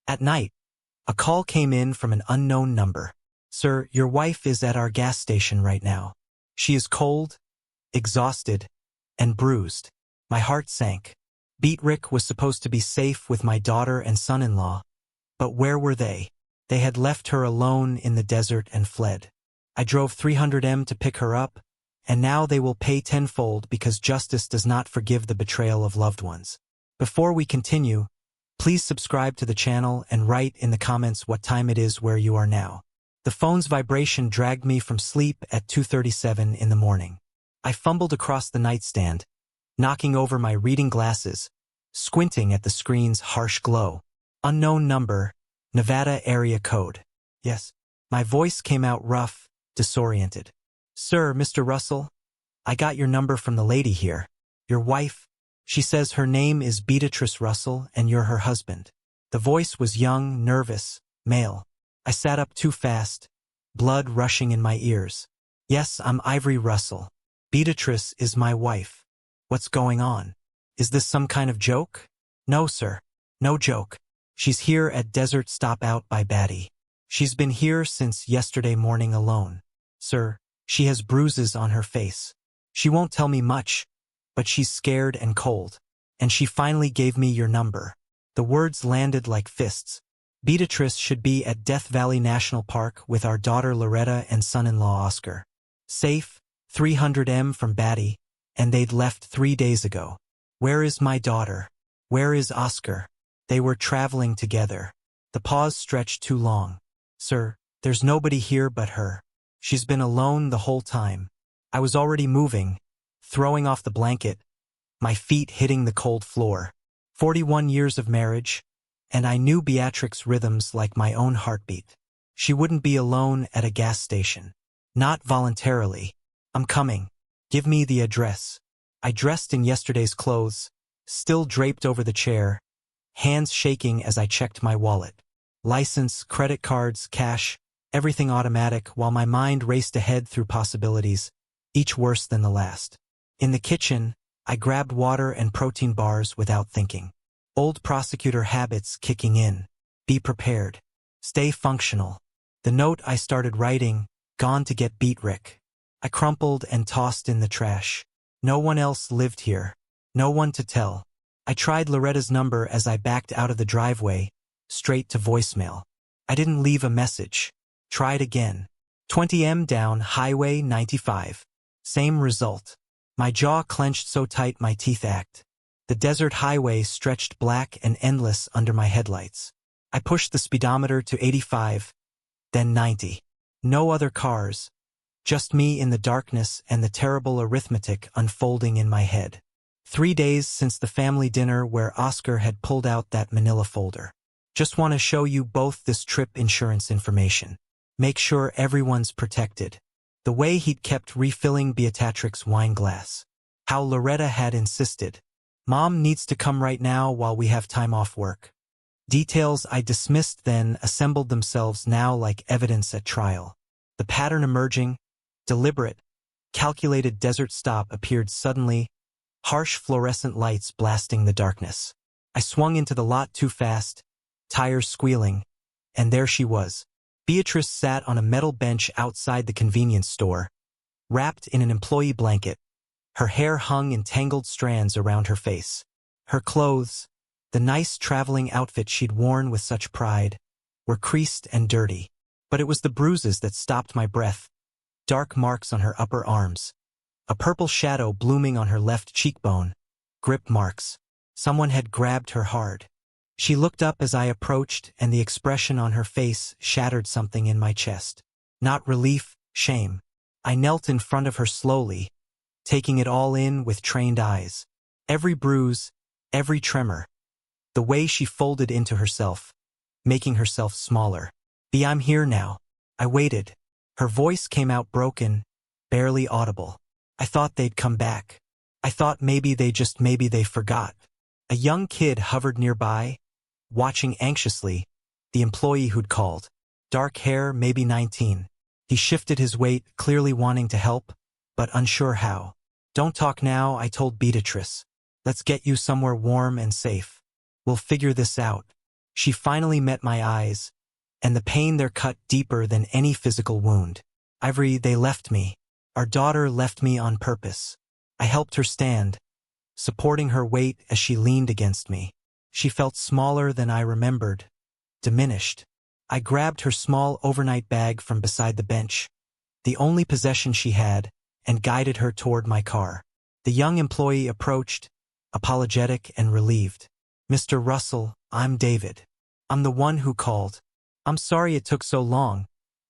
At night, a call came in from an unknown number. "Sir, your wife is at our gas station right now. She is cold, exhausted, and bruised." My heart sank. Beatrick was supposed to be safe with my daughter and son-in-law, but where were they? They had left her alone in the desert and fled. I drove 300 m to pick her up, and now they will pay tenfold because justice does not forgive the betrayal of loved ones. Before we continue, please subscribe to the channel and write in the comments what time it is where you are now. The phone's vibration dragged me from sleep at 2:37 in the morning. I fumbled across the nightstand, knocking over my reading glasses, squinting at the screen's harsh glow. Unknown number, Nevada area code. Yes. My voice came out rough, disoriented. "Sir, Mr. Russell, I got your number from the lady here. Your wife. She says her name is Beatrice Russell and you're her husband." The voice was young, nervous, male. I sat up too fast, blood rushing in my ears. "Yes, I'm Ivory Russell. Beatrice is my wife. What's going on? Is this some kind of joke?" "No, sir. No joke. She's here at Desert Stop out by Batty. She's been here since yesterday morning alone. Sir, she has bruises on her face. She won't tell me much, but she's scared and cold. And she finally gave me your number." The words landed like fists. Beatrice should be at Death Valley National Park with our daughter Loretta and son-in-law Oscar. Safe, 300 m from Batty, and they'd left 3 days ago. Where is my daughter? Where is Oscar? They were traveling together. The pause stretched too long. "Sir, there's nobody here but her. She's been alone the whole time." I was already moving, throwing off the blanket, my feet hitting the cold floor. 41 years of marriage, and I knew Beatrix's rhythms like my own heartbeat. She wouldn't be alone at a gas station. Not voluntarily. "I'm coming. Give me the address." I dressed in yesterday's clothes, still draped over the chair, hands shaking as I checked my wallet. License, credit cards, cash, everything automatic while my mind raced ahead through possibilities, each worse than the last. In the kitchen, I grabbed water and protein bars without thinking. Old prosecutor habits kicking in. Be prepared. Stay functional. The note I started writing, "Gone to get Beatrick." I crumpled and tossed in the trash. No one else lived here. No one to tell. I tried Loretta's number as I backed out of the driveway, straight to voicemail. I didn't leave a message. Tried again. 20 m down Highway 95. Same result. My jaw clenched so tight my teeth ached. The desert highway stretched black and endless under my headlights. I pushed the speedometer to 85, then 90. No other cars. Just me in the darkness and the terrible arithmetic unfolding in my head. 3 days since the family dinner where Oscar had pulled out that manila folder. "Just want to show you both this trip insurance information. Make sure everyone's protected." The way he'd kept refilling Beatrix's wine glass. How Loretta had insisted. "Mom needs to come right now while we have time off work." Details I dismissed then assembled themselves now like evidence at trial. The pattern emerging, deliberate, calculated desert stop appeared suddenly, harsh fluorescent lights blasting the darkness. I swung into the lot too fast, tires squealing, and there she was. Beatrice sat on a metal bench outside the convenience store, wrapped in an employee blanket. Her hair hung in tangled strands around her face. Her clothes, the nice traveling outfit she'd worn with such pride, were creased and dirty. But it was the bruises that stopped my breath. Dark marks on her upper arms. A purple shadow blooming on her left cheekbone. Grip marks. Someone had grabbed her hard. She looked up as I approached, and the expression on her face shattered something in my chest. Not relief, shame. I knelt in front of her slowly, taking it all in with trained eyes. Every bruise, every tremor. The way she folded into herself, making herself smaller. "I'm here now." I waited. Her voice came out broken, barely audible. "I thought they'd come back. I thought maybe they forgot." A young kid hovered nearby, watching anxiously, the employee who'd called. Dark hair, maybe 19. He shifted his weight, clearly wanting to help, but unsure how. "Don't talk now," I told Beatrice. "Let's get you somewhere warm and safe. We'll figure this out." She finally met my eyes, and the pain there cut deeper than any physical wound. Ivory, they left me. Our daughter left me on purpose. I helped her stand, supporting her weight as she leaned against me. She felt smaller than I remembered, diminished. I grabbed her small overnight bag from beside the bench, the only possession she had, and guided her toward my car. The young employee approached, apologetic and relieved. "Mr. Russell, I'm David. I'm the one who called. I'm sorry it took so long,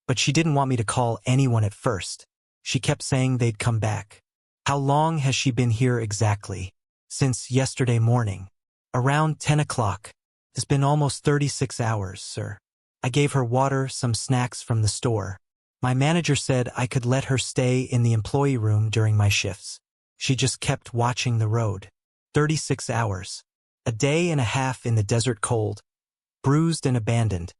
but she didn't want me to call anyone at first. She kept saying they'd come back." "How long has she been here exactly?" "Since yesterday morning. Around 10 o'clock. It's been almost 36 hours, sir." I gave her water, some snacks from the store. My manager said I could let her stay in the employee room during my shifts. She just kept watching the road. 36 hours. A day and a half in the desert cold, bruised and abandoned,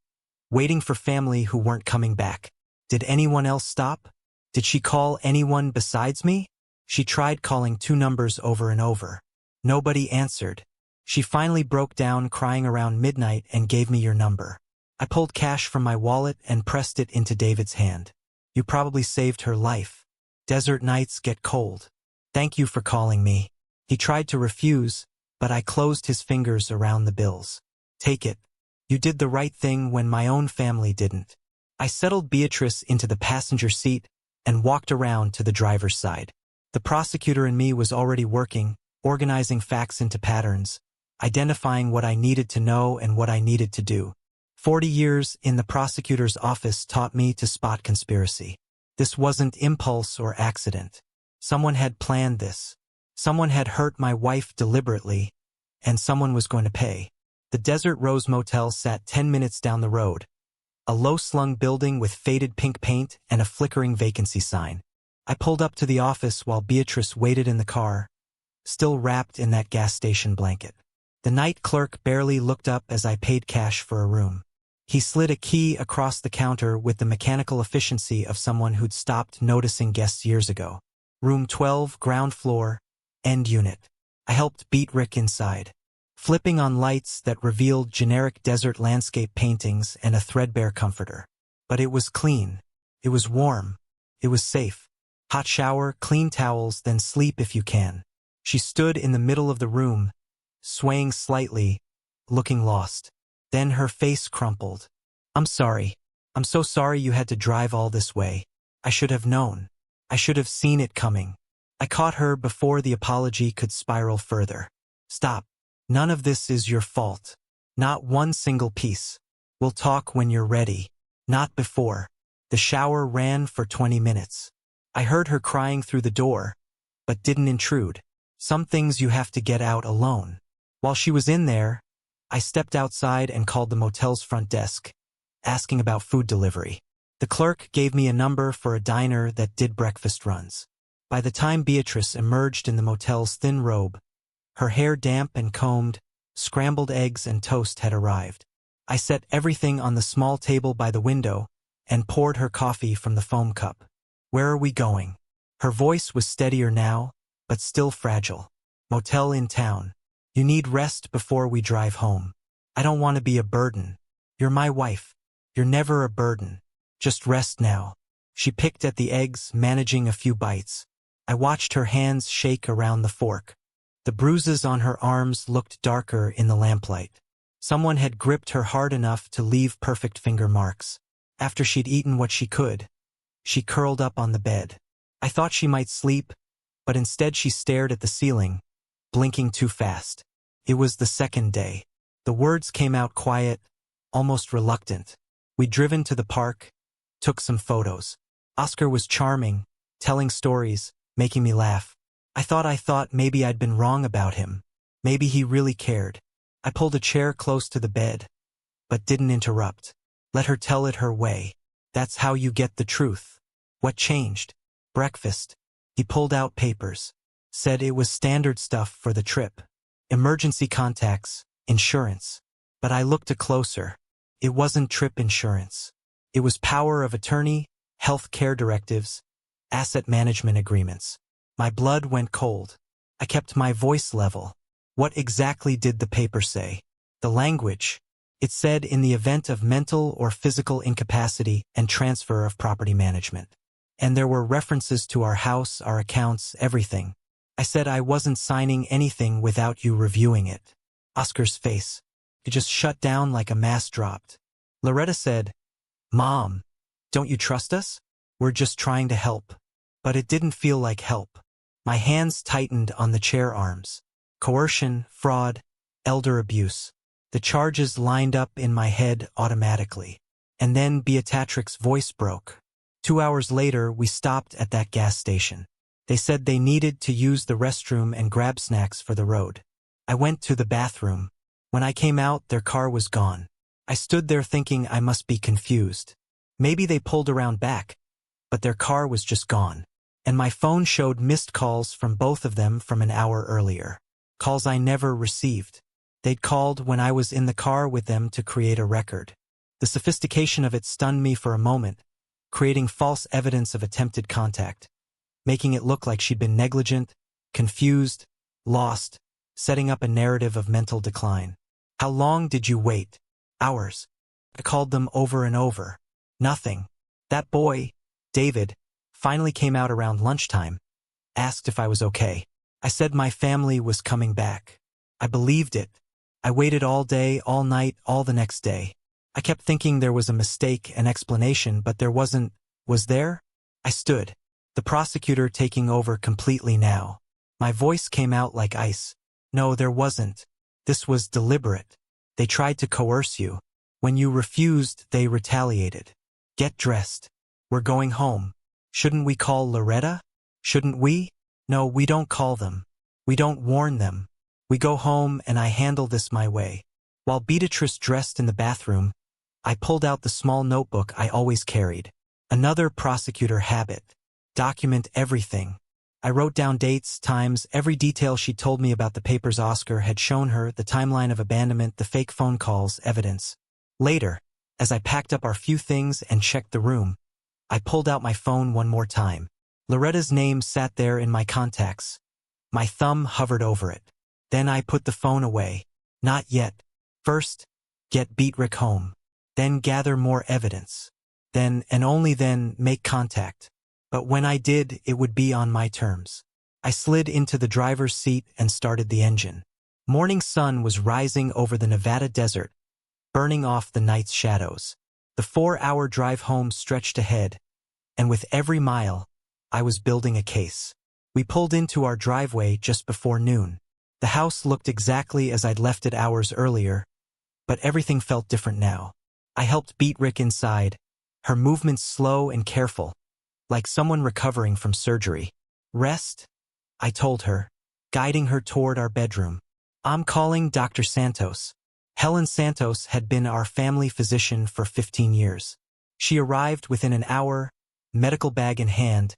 waiting for family who weren't coming back. Did anyone else stop? Did she call anyone besides me? She tried calling 2 numbers over and over. Nobody answered. She finally broke down, crying around midnight, and gave me your number. I pulled cash from my wallet and pressed it into David's hand. "You probably saved her life. Desert nights get cold. Thank you for calling me." He tried to refuse, but I closed his fingers around the bills. "Take it. You did the right thing when my own family didn't." I settled Beatrice into the passenger seat and walked around to the driver's side. The prosecutor in me was already working, organizing facts into patterns, identifying what I needed to know and what I needed to do. 40 years in the prosecutor's office taught me to spot conspiracy. This wasn't impulse or accident. Someone had planned this. Someone had hurt my wife deliberately, and someone was going to pay. The Desert Rose Motel sat 10 minutes down the road, a low-slung building with faded pink paint and a flickering vacancy sign. I pulled up to the office while Beatrice waited in the car, still wrapped in that gas station blanket. The night clerk barely looked up as I paid cash for a room. He slid a key across the counter with the mechanical efficiency of someone who'd stopped noticing guests years ago. "Room 12, ground floor, end unit." I helped beat Rick inside, flipping on lights that revealed generic desert landscape paintings and a threadbare comforter. But it was clean. It was warm. It was safe. Hot shower, clean towels, then sleep if you can. She stood in the middle of the room, swaying slightly, looking lost. Then her face crumpled. "I'm sorry. I'm so sorry you had to drive all this way. I should have known. I should have seen it coming." I caught her before the apology could spiral further. "Stop. None of this is your fault. Not one single piece. We'll talk when you're ready. Not before." The shower ran for 20 minutes. I heard her crying through the door, but didn't intrude. Some things you have to get out alone. While she was in there, I stepped outside and called the motel's front desk, asking about food delivery. The clerk gave me a number for a diner that did breakfast runs. By the time Beatrice emerged in the motel's thin robe, her hair damp and combed, scrambled eggs and toast had arrived. I set everything on the small table by the window and poured her coffee from the foam cup. "Where are we going?" Her voice was steadier now, but still fragile. "Motel in town. You need rest before we drive home. I don't want to be a burden. You're my wife. You're never a burden. Just rest now." She picked at the eggs, managing a few bites. I watched her hands shake around the fork. The bruises on her arms looked darker in the lamplight. Someone had gripped her hard enough to leave perfect finger marks. After she'd eaten what she could, she curled up on the bed. I thought she might sleep, but instead she stared at the ceiling, blinking too fast. It was the second day. The words came out quiet, almost reluctant. We'd driven to the park, took some photos. Oscar was charming, telling stories, making me laugh. I thought maybe I'd been wrong about him. Maybe he really cared. I pulled a chair close to the bed, but didn't interrupt. Let her tell it her way. That's how you get the truth. What changed? Breakfast. He pulled out papers. Said it was standard stuff for the trip. Emergency contacts, insurance. But I looked closer. It wasn't trip insurance. It was power of attorney, health care directives, asset management agreements. My blood went cold. I kept my voice level. What exactly did the paper say? The language. It said in the event of mental or physical incapacity and transfer of property management. And there were references to our house, our accounts, everything. I said I wasn't signing anything without you reviewing it. Oscar's face. It just shut down like a mass dropped. Loretta said, "Mom, don't you trust us? We're just trying to help." But it didn't feel like help. My hands tightened on the chair arms. Coercion, fraud, elder abuse. The charges lined up in my head automatically. And then Beatrix's voice broke. 2 hours later, we stopped at that gas station. They said they needed to use the restroom and grab snacks for the road. I went to the bathroom. When I came out, their car was gone. I stood there thinking I must be confused. Maybe they pulled around back, but their car was just gone. And my phone showed missed calls from both of them from an hour earlier. Calls I never received. They'd called when I was in the car with them to create a record. The sophistication of it stunned me for a moment, creating false evidence of attempted contact, making it look like she'd been negligent, confused, lost, setting up a narrative of mental decline. How long did you wait? Hours. I called them over and over. Nothing. That boy, David, finally came out around lunchtime, asked if I was okay. I said my family was coming back. I believed it. I waited all day, all night, all the next day. I kept thinking there was a mistake, an explanation, but there wasn't. Was there? I stood. The prosecutor taking over completely now. My voice came out like ice. No, there wasn't. This was deliberate. They tried to coerce you. When you refused, they retaliated. Get dressed. We're going home. Shouldn't we call Loretta? Shouldn't we? No, we don't call them. We don't warn them. We go home and I handle this my way. While Beatrice dressed in the bathroom, I pulled out the small notebook I always carried. Another prosecutor habit. Document everything. I wrote down dates, times, every detail she told me about the papers Oscar had shown her, the timeline of abandonment, the fake phone calls, evidence. Later, as I packed up our few things and checked the room, I pulled out my phone one more time. Loretta's name sat there in my contacts. My thumb hovered over it. Then I put the phone away. Not yet. First, get Beatrix home. Then gather more evidence. Then, and only then, make contact. But when I did, it would be on my terms. I slid into the driver's seat and started the engine. Morning sun was rising over the Nevada desert, burning off the night's shadows. The 4-hour drive home stretched ahead, and with every mile, I was building a case. We pulled into our driveway just before noon. The house looked exactly as I'd left it hours earlier, but everything felt different now. I helped Beatrix inside, her movements slow and careful, like someone recovering from surgery. Rest, I told her, guiding her toward our bedroom. I'm calling Dr. Santos. Helen Santos had been our family physician for 15 years. She arrived within an hour, medical bag in hand,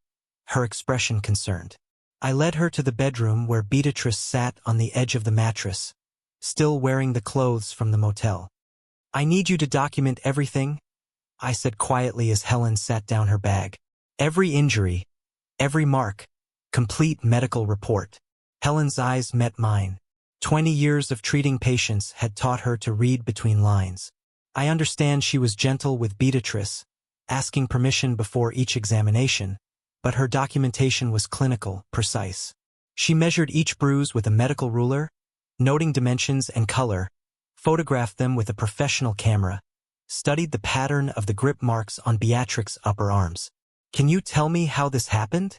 her expression concerned. I led her to the bedroom where Beatrice sat on the edge of the mattress, still wearing the clothes from the motel. I need you to document everything, I said quietly as Helen sat down her bag. Every injury, every mark, complete medical report. Helen's eyes met mine. 20 years of treating patients had taught her to read between lines. I understand she was gentle with Beatrice, asking permission before each examination, but her documentation was clinical, precise. She measured each bruise with a medical ruler, noting dimensions and color, photographed them with a professional camera, studied the pattern of the grip marks on Beatrix's upper arms. Can you tell me how this happened?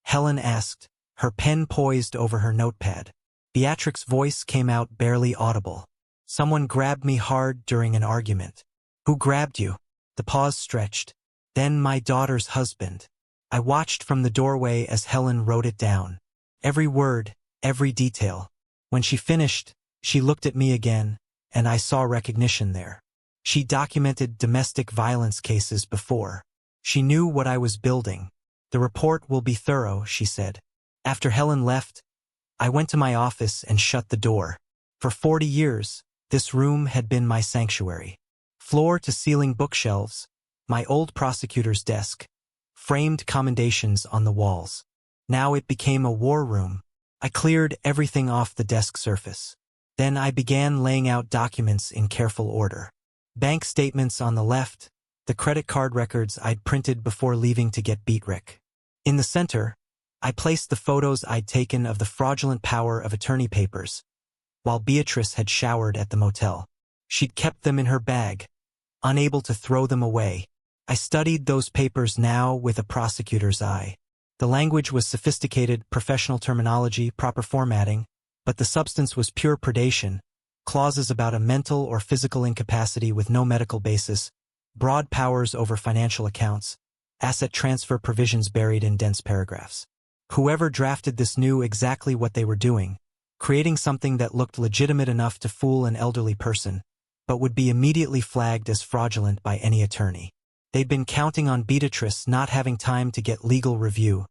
Helen asked, her pen poised over her notepad. Beatrix's voice came out barely audible. Someone grabbed me hard during an argument. Who grabbed you? The pause stretched. Then my daughter's husband. I watched from the doorway as Helen wrote it down. Every word, every detail. When she finished, she looked at me again, and I saw recognition there. She documented domestic violence cases before. She knew what I was building. The report will be thorough, she said. After Helen left, I went to my office and shut the door. For 40 years, this room had been my sanctuary. Floor-to-ceiling bookshelves, my old prosecutor's desk, framed commendations on the walls. Now it became a war room. I cleared everything off the desk surface. Then I began laying out documents in careful order. Bank statements on the left, the credit card records I'd printed before leaving to get beat Rick. In the center, I placed the photos I'd taken of the fraudulent power of attorney papers, while Beatrice had showered at the motel. She'd kept them in her bag, unable to throw them away. I studied those papers now with a prosecutor's eye. The language was sophisticated, professional terminology, proper formatting, but the substance was pure predation, clauses about a mental or physical incapacity with no medical basis, broad powers over financial accounts, asset transfer provisions buried in dense paragraphs. Whoever drafted this knew exactly what they were doing, creating something that looked legitimate enough to fool an elderly person, but would be immediately flagged as fraudulent by any attorney. They'd been counting on Beatrice not having time to get legal review,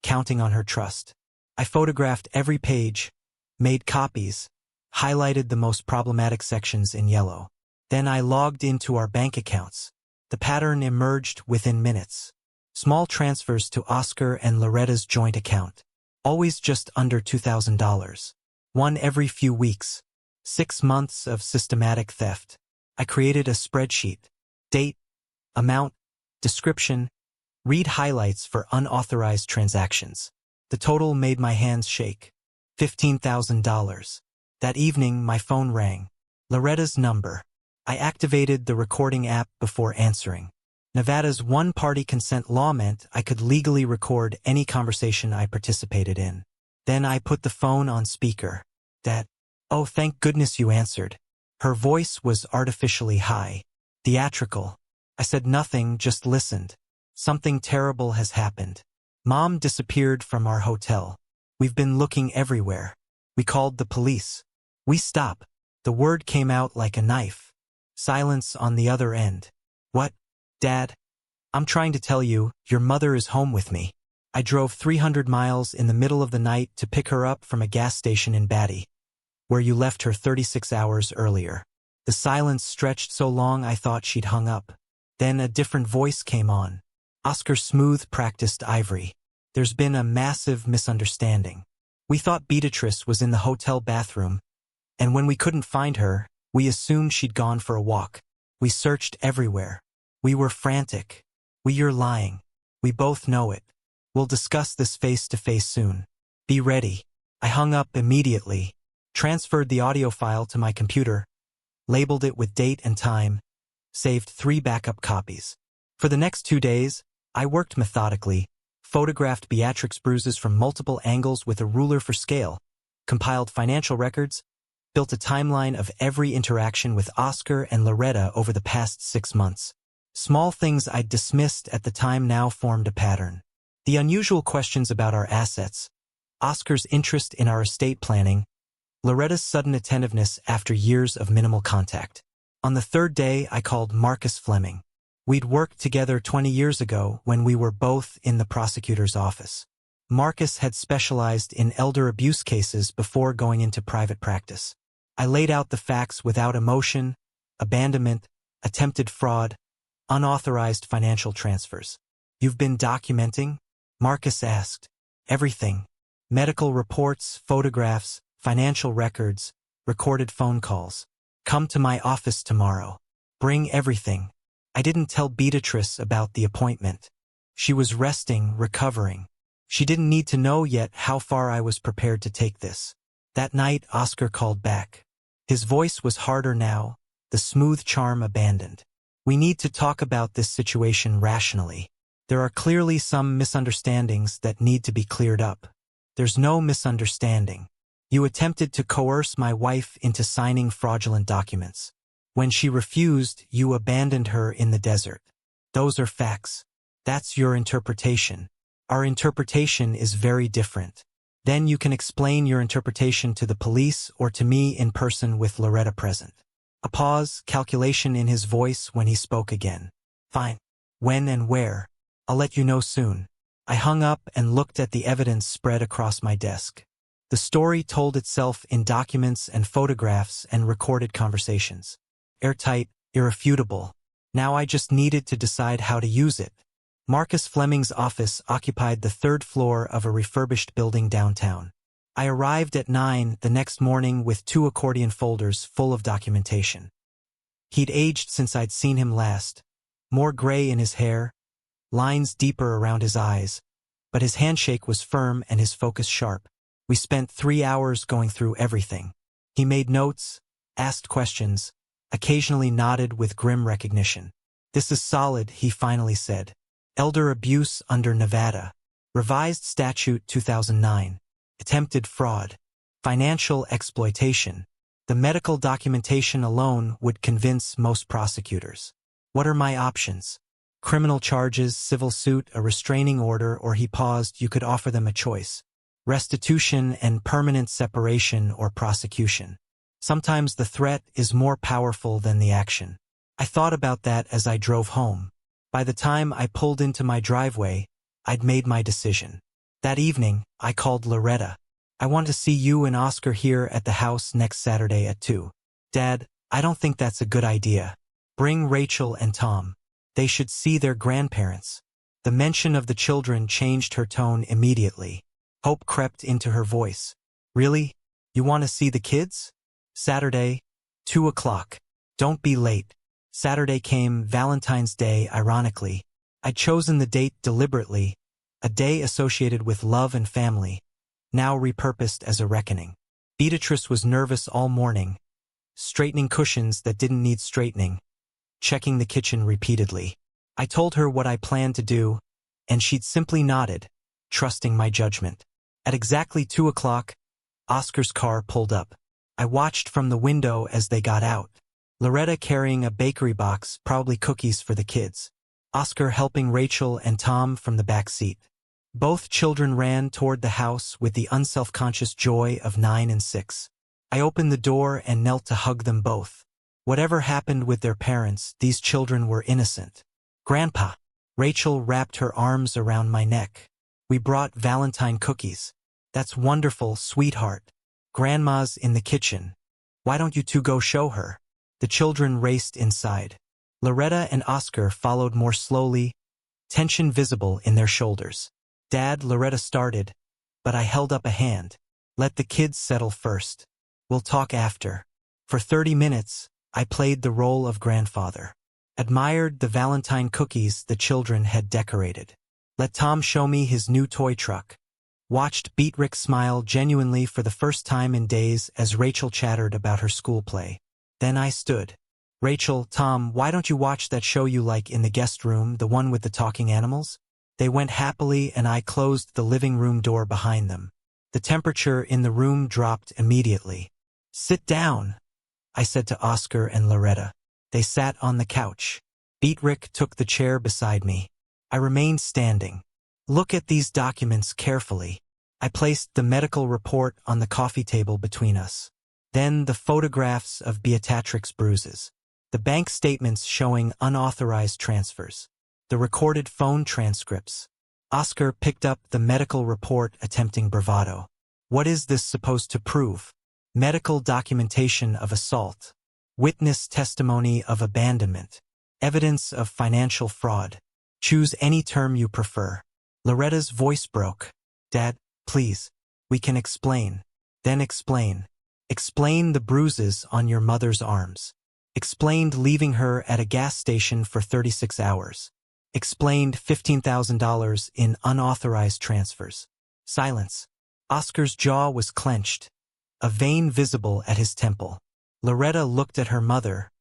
counting on her trust. I photographed every page, made copies, highlighted the most problematic sections in yellow. Then I logged into our bank accounts. The pattern emerged within minutes. Small transfers to Oscar and Loretta's joint account. Always just under $2,000. One every few weeks. 6 months of systematic theft. I created a spreadsheet. Date, amount, description, read highlights for unauthorized transactions. The total made my hands shake. $15,000. That evening, my phone rang. Loretta's number. I activated the recording app before answering. Nevada's one-party consent law meant I could legally record any conversation I participated in. Then I put the phone on speaker. Oh, thank goodness you answered. Her voice was artificially high, theatrical. I said nothing, just listened. Something terrible has happened. Mom disappeared from our hotel. We've been looking everywhere. We called the police. We stop. The word came out like a knife. Silence on the other end. What? Dad? I'm trying to tell you, your mother is home with me. I drove 300 miles in the middle of the night to pick her up from a gas station in Batty, where you left her 36 hours earlier. The silence stretched so long I thought she'd hung up. Then a different voice came on. Oscar's smooth, practiced ivory. There's been a massive misunderstanding. We thought Beatrice was in the hotel bathroom, and when we couldn't find her, we assumed she'd gone for a walk. We searched everywhere. We were frantic. You're lying. We both know it. We'll discuss this face-to-face soon. Be ready. I hung up immediately, transferred the audio file to my computer, labeled it with date and time, saved 3 backup copies. For the next 2 days, I worked methodically, photographed Beatrix's bruises from multiple angles with a ruler for scale, compiled financial records, built a timeline of every interaction with Oscar and Loretta over the past 6 months. Small things I'd dismissed at the time now formed a pattern. The unusual questions about our assets, Oscar's interest in our estate planning, Loretta's sudden attentiveness after years of minimal contact. On the 3rd day, I called Marcus Fleming. We'd worked together 20 years ago when we were both in the prosecutor's office. Marcus had specialized in elder abuse cases before going into private practice. I laid out the facts without emotion: abandonment, attempted fraud, unauthorized financial transfers. You've been documenting? Marcus asked. Everything. Medical reports, photographs, financial records, recorded phone calls. Come to my office tomorrow. Bring everything. I didn't tell Beatrice about the appointment. She was resting, recovering. She didn't need to know yet how far I was prepared to take this. That night, Oscar called back. His voice was harder now, the smooth charm abandoned. We need to talk about this situation rationally. There are clearly some misunderstandings that need to be cleared up. There's no misunderstanding. You attempted to coerce my wife into signing fraudulent documents. When she refused, you abandoned her in the desert. Those are facts. That's your interpretation. Our interpretation is very different. Then you can explain your interpretation to the police or to me in person with Loretta present. A pause, calculation in his voice when he spoke again. Fine. When and where? I'll let you know soon. I hung up and looked at the evidence spread across my desk. The story told itself in documents and photographs and recorded conversations. Airtight, irrefutable. Now I just needed to decide how to use it. Marcus Fleming's office occupied the 3rd floor of a refurbished building downtown. I arrived at 9 the next morning with 2 accordion folders full of documentation. He'd aged since I'd seen him last. More gray in his hair, lines deeper around his eyes, but his handshake was firm and his focus sharp. We spent 3 hours going through everything. He made notes, asked questions, occasionally nodded with grim recognition. "This is solid," he finally said. "Elder abuse under Nevada. Revised Statute 2009. Attempted fraud. Financial exploitation. The medical documentation alone would convince most prosecutors. What are my options? Criminal charges, civil suit, a restraining order," or he paused. "You could offer them a choice. Restitution and permanent separation or prosecution. Sometimes the threat is more powerful than the action." I thought about that as I drove home. By the time I pulled into my driveway, I'd made my decision. That evening, I called Loretta. "I want to see you and Oscar here at the house next Saturday at 2. Dad, I don't think that's a good idea. Bring Rachel and Tom. They should see their grandparents." The mention of the children changed her tone immediately. Hope crept into her voice. "Really? You want to see the kids? Saturday, 2 o'clock. Don't be late." Saturday came, Valentine's Day, ironically. I'd chosen the date deliberately, a day associated with love and family, now repurposed as a reckoning. Beatrice was nervous all morning, straightening cushions that didn't need straightening, checking the kitchen repeatedly. I told her what I planned to do, and she'd simply nodded, trusting my judgment. At exactly 2 o'clock, Oscar's car pulled up. I watched from the window as they got out. Loretta carrying a bakery box, probably cookies for the kids. Oscar helping Rachel and Tom from the back seat. Both children ran toward the house with the unselfconscious joy of 9 and 6. I opened the door and knelt to hug them both. Whatever happened with their parents, these children were innocent. "Grandpa." Rachel wrapped her arms around my neck. "We brought Valentine cookies." "That's wonderful, sweetheart. Grandma's in the kitchen. Why don't you two go show her?" The children raced inside. Loretta and Oscar followed more slowly, tension visible in their shoulders. "Dad," Loretta started, but I held up a hand. "Let the kids settle first. We'll talk after." For 30 minutes, I played the role of grandfather. Admired the Valentine cookies the children had decorated. Let Tom show me his new toy truck. Watched Beatrice smile genuinely for the first time in days as Rachel chattered about her school play. Then I stood. "Rachel, Tom, why don't you watch that show you like in the guest room, the one with the talking animals?" They went happily and I closed the living room door behind them. The temperature in the room dropped immediately. "Sit down," I said to Oscar and Loretta. They sat on the couch. Beatrice took the chair beside me. I remained standing. "Look at these documents carefully." I placed the medical report on the coffee table between us. Then the photographs of Beatrix's bruises. The bank statements showing unauthorized transfers. The recorded phone transcripts. Oscar picked up the medical report, attempting bravado. "What is this supposed to prove?" "Medical documentation of assault. Witness testimony of abandonment. Evidence of financial fraud. Choose any term you prefer." Loretta's voice broke. "Dad, please. We can explain." "Then explain. Explain the bruises on your mother's arms. Explained leaving her at a gas station for 36 hours. Explained $15,000 in unauthorized transfers." Silence. Oscar's jaw was clenched, a vein visible at his temple. Loretta looked at her mother,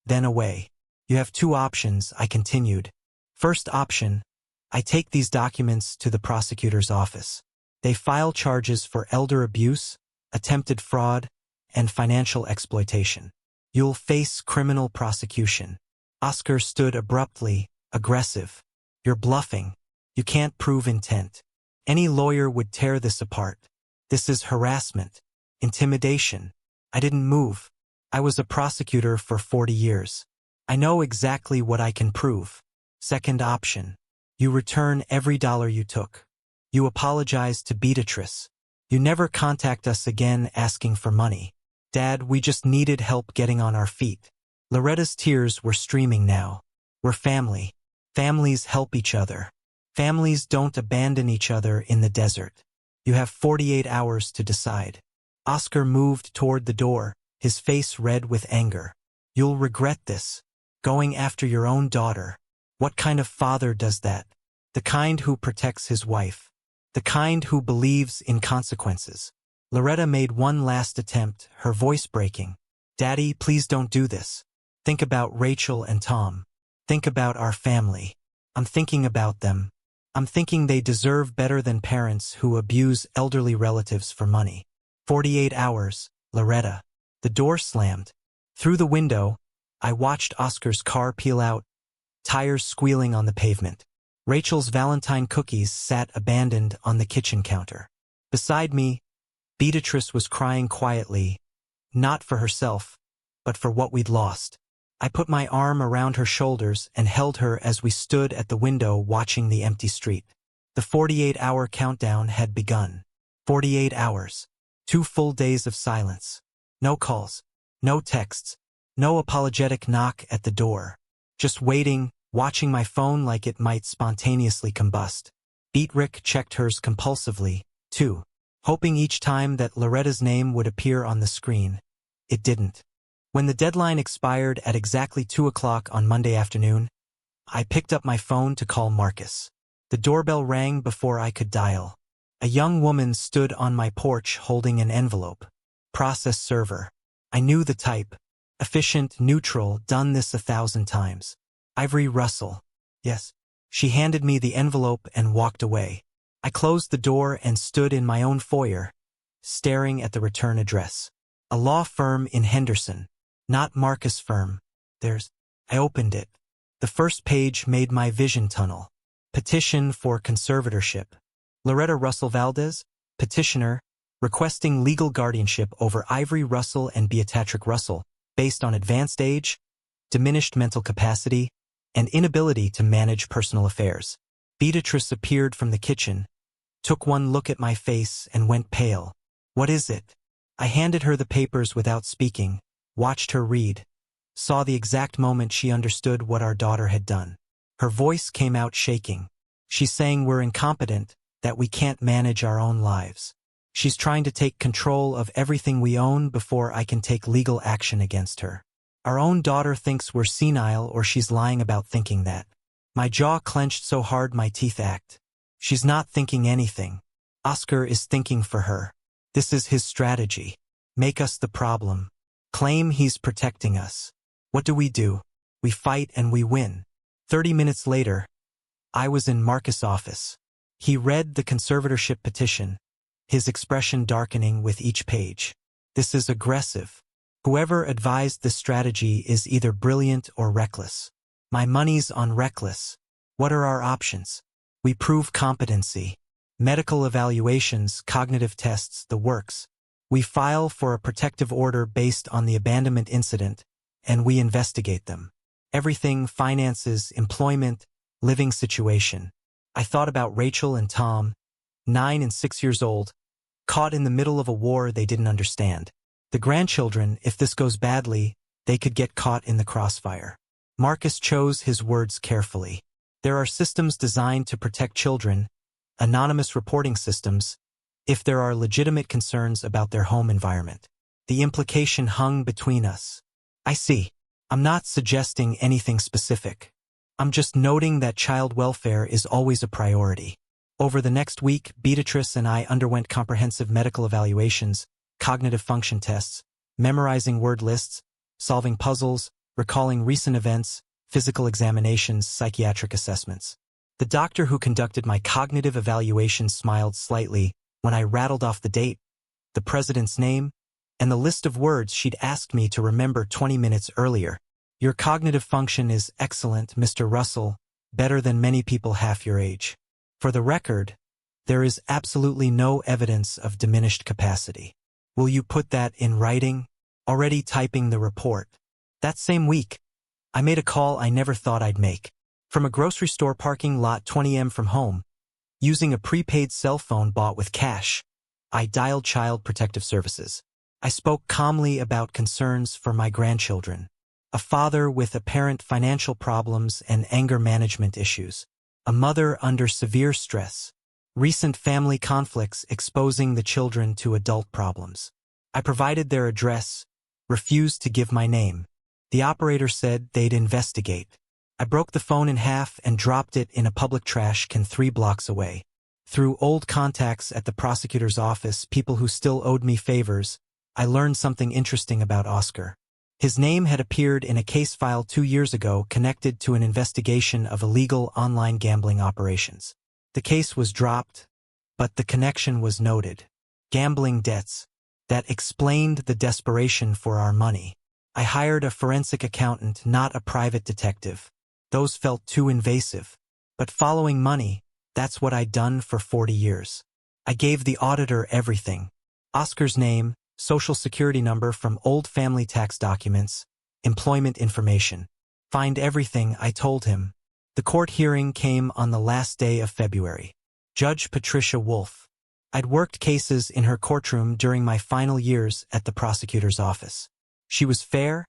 then away. "You have 2 options," I continued. "First option, I take these documents to the prosecutor's office. They file charges for elder abuse, attempted fraud, and financial exploitation. You'll face criminal prosecution." Oscar stood abruptly, aggressive. "You're bluffing. You can't prove intent. Any lawyer would tear this apart. This is harassment, intimidation." I didn't move. I was a prosecutor for 40 years. I know exactly what I can prove. Second option. You return every dollar you took. You apologize to Beatrice. You never contact us again asking for money. Dad, we just needed help getting on our feet." Loretta's tears were streaming now. "We're family. Families help each other. Families don't abandon each other in the desert." You have 48 hours to decide. Oscar moved toward the door, his face red with anger. You'll regret this. Going after your own daughter. What kind of father does that? The kind who protects his wife. The kind who believes in consequences. Loretta made one last attempt, her voice breaking. Daddy, please don't do this. Think about Rachel and Tom. Think about our family. I'm thinking about them. I'm thinking they deserve better than parents who abuse elderly relatives for money. 48 hours, Loretta. The door slammed. Through the window, I watched Oscar's car peel out, tires squealing on the pavement. Rachel's Valentine cookies sat abandoned on the kitchen counter. Beside me, Beatrice was crying quietly, not for herself, but for what we'd lost. I put my arm around her shoulders and held her as we stood at the window watching the empty street. The 48-hour countdown had begun. 48 hours. 2 full days of silence. No calls. No texts. No apologetic knock at the door. Just waiting, watching my phone like it might spontaneously combust. Beatrice checked hers compulsively, too, hoping each time that Loretta's name would appear on the screen. It didn't. When the deadline expired at exactly 2 o'clock on Monday afternoon, I picked up my phone to call Marcus. The doorbell rang before I could dial. A young woman stood on my porch holding an envelope. Process server. I knew the type. Efficient, neutral, done this 1,000 times. Ivory Russell. Yes. She handed me the envelope and walked away. I closed the door and stood in my own foyer, staring at the return address. A law firm in Henderson. Not Marcus' firm. I opened it. The first page made my vision tunnel. Petition for conservatorship. Loretta Russell Valdez, petitioner, requesting legal guardianship over Ivory Russell and Beatrice Russell, based on advanced age, diminished mental capacity, and inability to manage personal affairs. Beatrice appeared from the kitchen, took one look at my face and went pale. What is it? I handed her the papers without speaking, watched her read, saw the exact moment she understood what our daughter had done. Her voice came out shaking. She's saying we're incompetent, that we can't manage our own lives. She's trying to take control of everything we own before I can take legal action against her. Our own daughter thinks we're senile, or she's lying about thinking that. My jaw clenched so hard my teeth ached. She's not thinking anything. Oscar is thinking for her. This is his strategy. Make us the problem. Claim he's protecting us. What do? We fight and we win. 30 minutes later, I was in Marcus' office. He read the conservatorship petition, his expression darkening with each page. This is aggressive. Whoever advised this strategy is either brilliant or reckless. My money's on reckless. What are our options? We prove competency. Medical evaluations, cognitive tests, the works. We file for a protective order based on the abandonment incident, and we investigate them. Everything: finances, employment, living situation. I thought about Rachel and Tom, 9 and 6 years old, caught in the middle of a war they didn't understand. The grandchildren, if this goes badly, they could get caught in the crossfire. Marcus chose his words carefully. There are systems designed to protect children, anonymous reporting systems, if there are legitimate concerns about their home environment. The implication hung between us. I see. I'm not suggesting anything specific. I'm just noting that child welfare is always a priority. Over the next week, Beatrice and I underwent comprehensive medical evaluations, cognitive function tests, memorizing word lists, solving puzzles, recalling recent events, physical examinations, psychiatric assessments. The doctor who conducted my cognitive evaluation smiled slightly when I rattled off the date, the president's name, and the list of words she'd asked me to remember 20 minutes earlier. Your cognitive function is excellent, Mr. Russell, better than many people half your age. For the record, there is absolutely no evidence of diminished capacity. Will you put that in writing? Already typing the report. That same week, I made a call I never thought I'd make. From a grocery store parking lot 20 m from home, using a prepaid cell phone bought with cash, I dialed Child Protective Services. I spoke calmly about concerns for my grandchildren. A father with apparent financial problems and anger management issues. A mother under severe stress. Recent family conflicts exposing the children to adult problems. I provided their address, refused to give my name. The operator said they'd investigate. I broke the phone in half and dropped it in a public trash can 3 blocks away. Through old contacts at the prosecutor's office, people who still owed me favors, I learned something interesting about Oscar. His name had appeared in a case file 2 years ago connected to an investigation of illegal online gambling operations. The case was dropped, but the connection was noted. Gambling debts. That explained the desperation for our money. I hired a forensic accountant, not a private detective. Those felt too invasive. But following money, that's what I'd done for 40 years. I gave the auditor everything. Oscar's name, social security number from old family tax documents, employment information. Find everything, I told him. The court hearing came on the last day of February. Judge Patricia Wolf. I'd worked cases in her courtroom during my final years at the prosecutor's office. She was fair,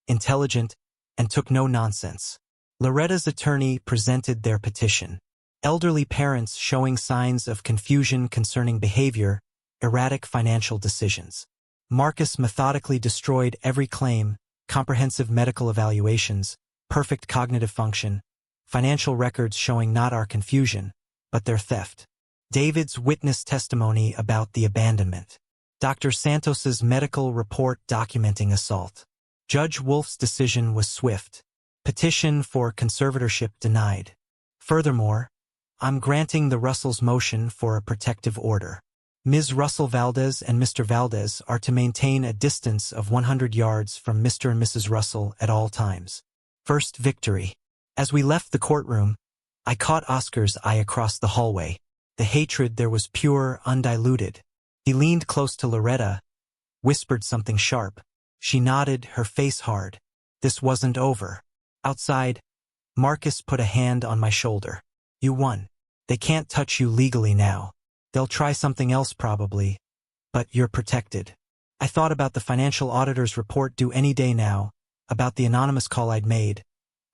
intelligent, and took no nonsense. Loretta's attorney presented their petition. Elderly parents showing signs of confusion concerning behavior, erratic financial decisions. Marcus methodically destroyed every claim, comprehensive medical evaluations, perfect cognitive function, financial records showing not our confusion, but their theft. David's witness testimony about the abandonment. Dr. Santos's medical report documenting assault. Judge Wolf's decision was swift. Petition for conservatorship denied. Furthermore, I'm granting the Russells' motion for a protective order. Ms. Russell Valdez and Mr. Valdez are to maintain a distance of 100 yards from Mr. and Mrs. Russell at all times. First victory. As we left the courtroom, I caught Oscar's eye across the hallway. The hatred there was pure, undiluted. He leaned close to Loretta, whispered something sharp. She nodded, her face hard. This wasn't over. Outside, Marcus put a hand on my shoulder. You won. They can't touch you legally now. They'll try something else probably, but you're protected. I thought about the financial auditor's report due any day now, about the anonymous call I'd made,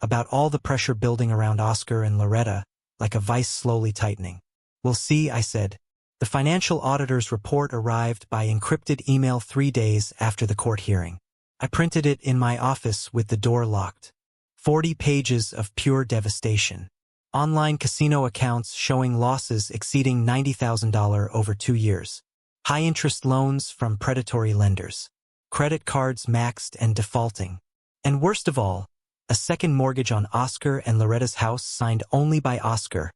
about all the pressure building around Oscar and Loretta, like a vice slowly tightening. We'll see, I said. The financial auditor's report arrived by encrypted email 3 days after the court hearing. I printed it in my office with the door locked. 40 pages of pure devastation. Online casino accounts showing losses exceeding $90,000 over 2 years. High-interest loans from predatory lenders. Credit cards maxed and defaulting. And worst of all, a second mortgage on Oscar and Loretta's house signed only by Oscar,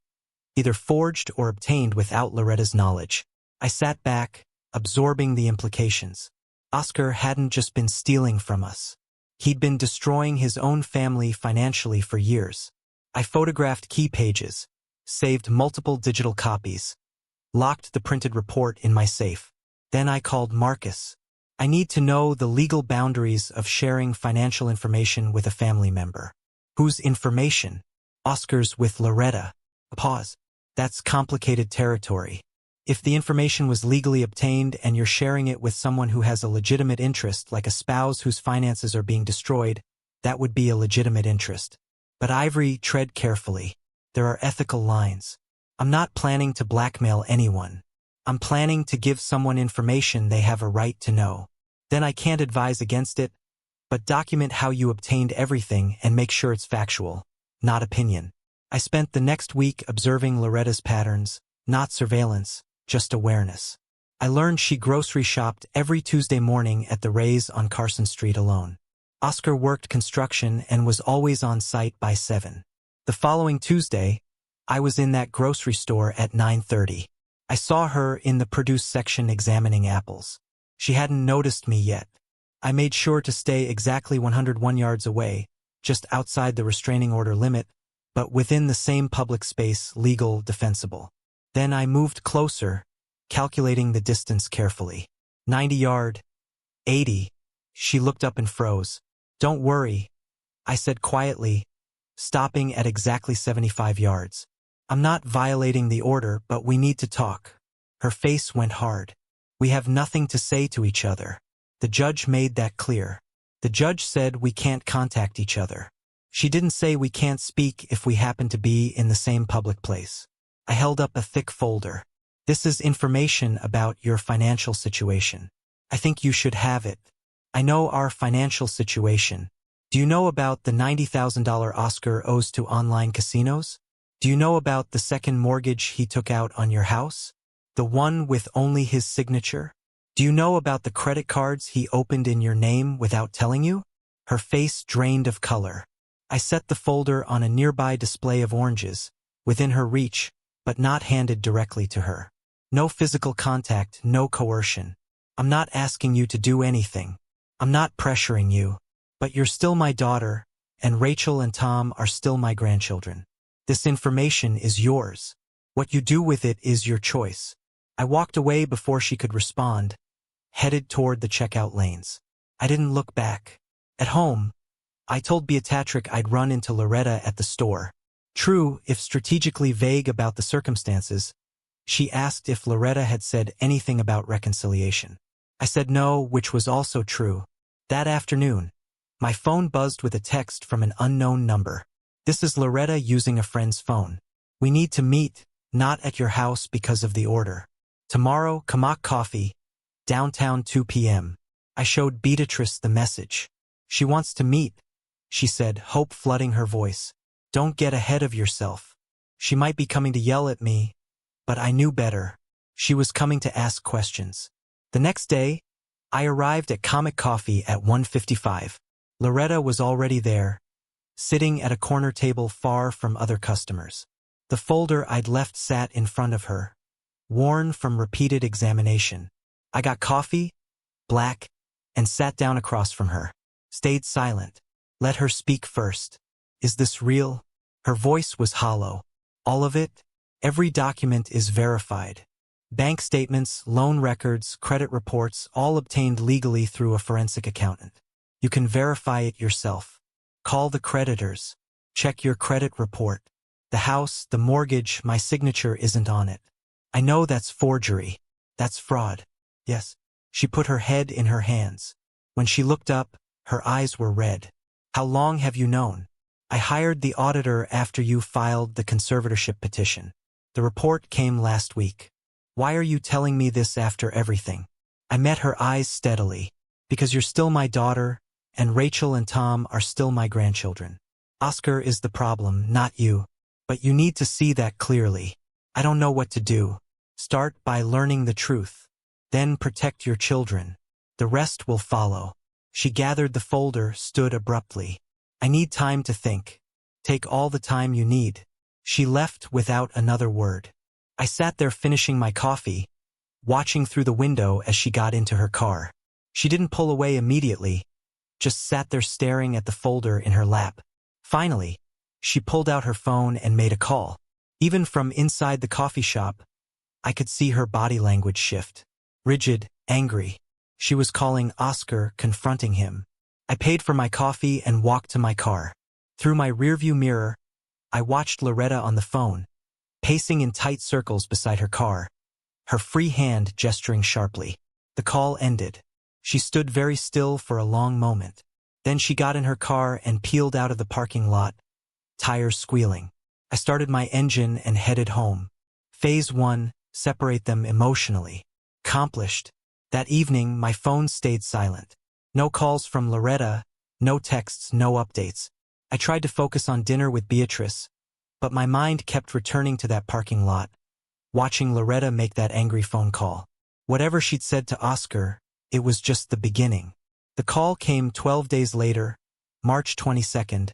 either forged or obtained without Loretta's knowledge. I sat back, absorbing the implications. Oscar hadn't just been stealing from us. He'd been destroying his own family financially for years. I photographed key pages, saved multiple digital copies, locked the printed report in my safe. Then I called Marcus. I need to know the legal boundaries of sharing financial information with a family member. Whose information? Oscar's with Loretta. A pause. That's complicated territory. If the information was legally obtained and you're sharing it with someone who has a legitimate interest, like a spouse whose finances are being destroyed, that would be a legitimate interest. But Ivory, tread carefully. There are ethical lines. I'm not planning to blackmail anyone. I'm planning to give someone information they have a right to know. Then I can't advise against it, but document how you obtained everything and make sure it's factual, not opinion. I spent the next week observing Loretta's patterns, not surveillance, just awareness. I learned she grocery shopped every Tuesday morning at the Rays on Carson Street alone. Oscar worked construction and was always on site by 7. The following Tuesday, I was in that grocery store at 9:30. I saw her in the produce section examining apples. She hadn't noticed me yet. I made sure to stay exactly 101 yards away, just outside the restraining order limit, but within the same public space, legal, defensible. Then I moved closer, calculating the distance carefully. 90 yard, 80. She looked up and froze. Don't worry, I said quietly, stopping at exactly 75 yards. I'm not violating the order, but we need to talk. Her face went hard. We have nothing to say to each other. The judge made that clear. The judge said we can't contact each other. She didn't say we can't speak if we happen to be in the same public place. I held up a thick folder. This is information about your financial situation. I think you should have it. I know our financial situation. Do you know about the $90,000 Oscar owes to online casinos? Do you know about the second mortgage he took out on your house? The one with only his signature? Do you know about the credit cards he opened in your name without telling you? Her face drained of color. I set the folder on a nearby display of oranges, within her reach, but not handed directly to her. No physical contact, no coercion. I'm not asking you to do anything. I'm not pressuring you. But you're still my daughter, and Rachel and Tom are still my grandchildren. This information is yours. What you do with it is your choice. I walked away before she could respond, headed toward the checkout lanes. I didn't look back. At home, I told Beatrice I'd run into Loretta at the store. True, if strategically vague about the circumstances, she asked if Loretta had said anything about reconciliation. I said no, which was also true. That afternoon, my phone buzzed with a text from an unknown number. This is Loretta using a friend's phone. We need to meet, not at your house because of the order. Tomorrow, Kamak Coffee, downtown 2 p.m. I showed Beatrice the message. She wants to meet, she said, hope flooding her voice. Don't get ahead of yourself. She might be coming to yell at me, but I knew better. She was coming to ask questions. The next day, I arrived at Kamak Coffee at 1:55. Loretta was already there, sitting at a corner table far from other customers. The folder I'd left sat in front of her, worn from repeated examination. I got coffee, black, and sat down across from her. Stayed silent. Let her speak first. Is this real? Her voice was hollow. All of it? Every document is verified. Bank statements, loan records, credit reports, all obtained legally through a forensic accountant. You can verify it yourself. Call the creditors. Check your credit report. The house, the mortgage, my signature isn't on it. I know that's forgery. That's fraud. Yes. She put her head in her hands. When she looked up, her eyes were red. How long have you known? I hired the auditor after you filed the conservatorship petition. The report came last week. Why are you telling me this after everything? I met her eyes steadily. Because you're still my daughter, and Rachel and Tom are still my grandchildren. Oscar is the problem, not you. But you need to see that clearly. I don't know what to do. Start by learning the truth. Then protect your children. The rest will follow. She gathered the folder, stood abruptly. I need time to think. Take all the time you need. She left without another word. I sat there finishing my coffee, watching through the window as she got into her car. She didn't pull away immediately, just sat there staring at the folder in her lap. Finally, she pulled out her phone and made a call. Even from inside the coffee shop, I could see her body language shift. Rigid, angry. She was calling Oscar, confronting him. I paid for my coffee and walked to my car. Through my rearview mirror, I watched Loretta on the phone, pacing in tight circles beside her car, her free hand gesturing sharply. The call ended. She stood very still for a long moment. Then she got in her car and peeled out of the parking lot, tires squealing. I started my engine and headed home. Phase 1, separate them emotionally. Accomplished. That evening, my phone stayed silent. No calls from Loretta, no texts, no updates. I tried to focus on dinner with Beatrice, but my mind kept returning to that parking lot, watching Loretta make that angry phone call. Whatever she'd said to Oscar, it was just the beginning. The call came 12 days later, March 22nd,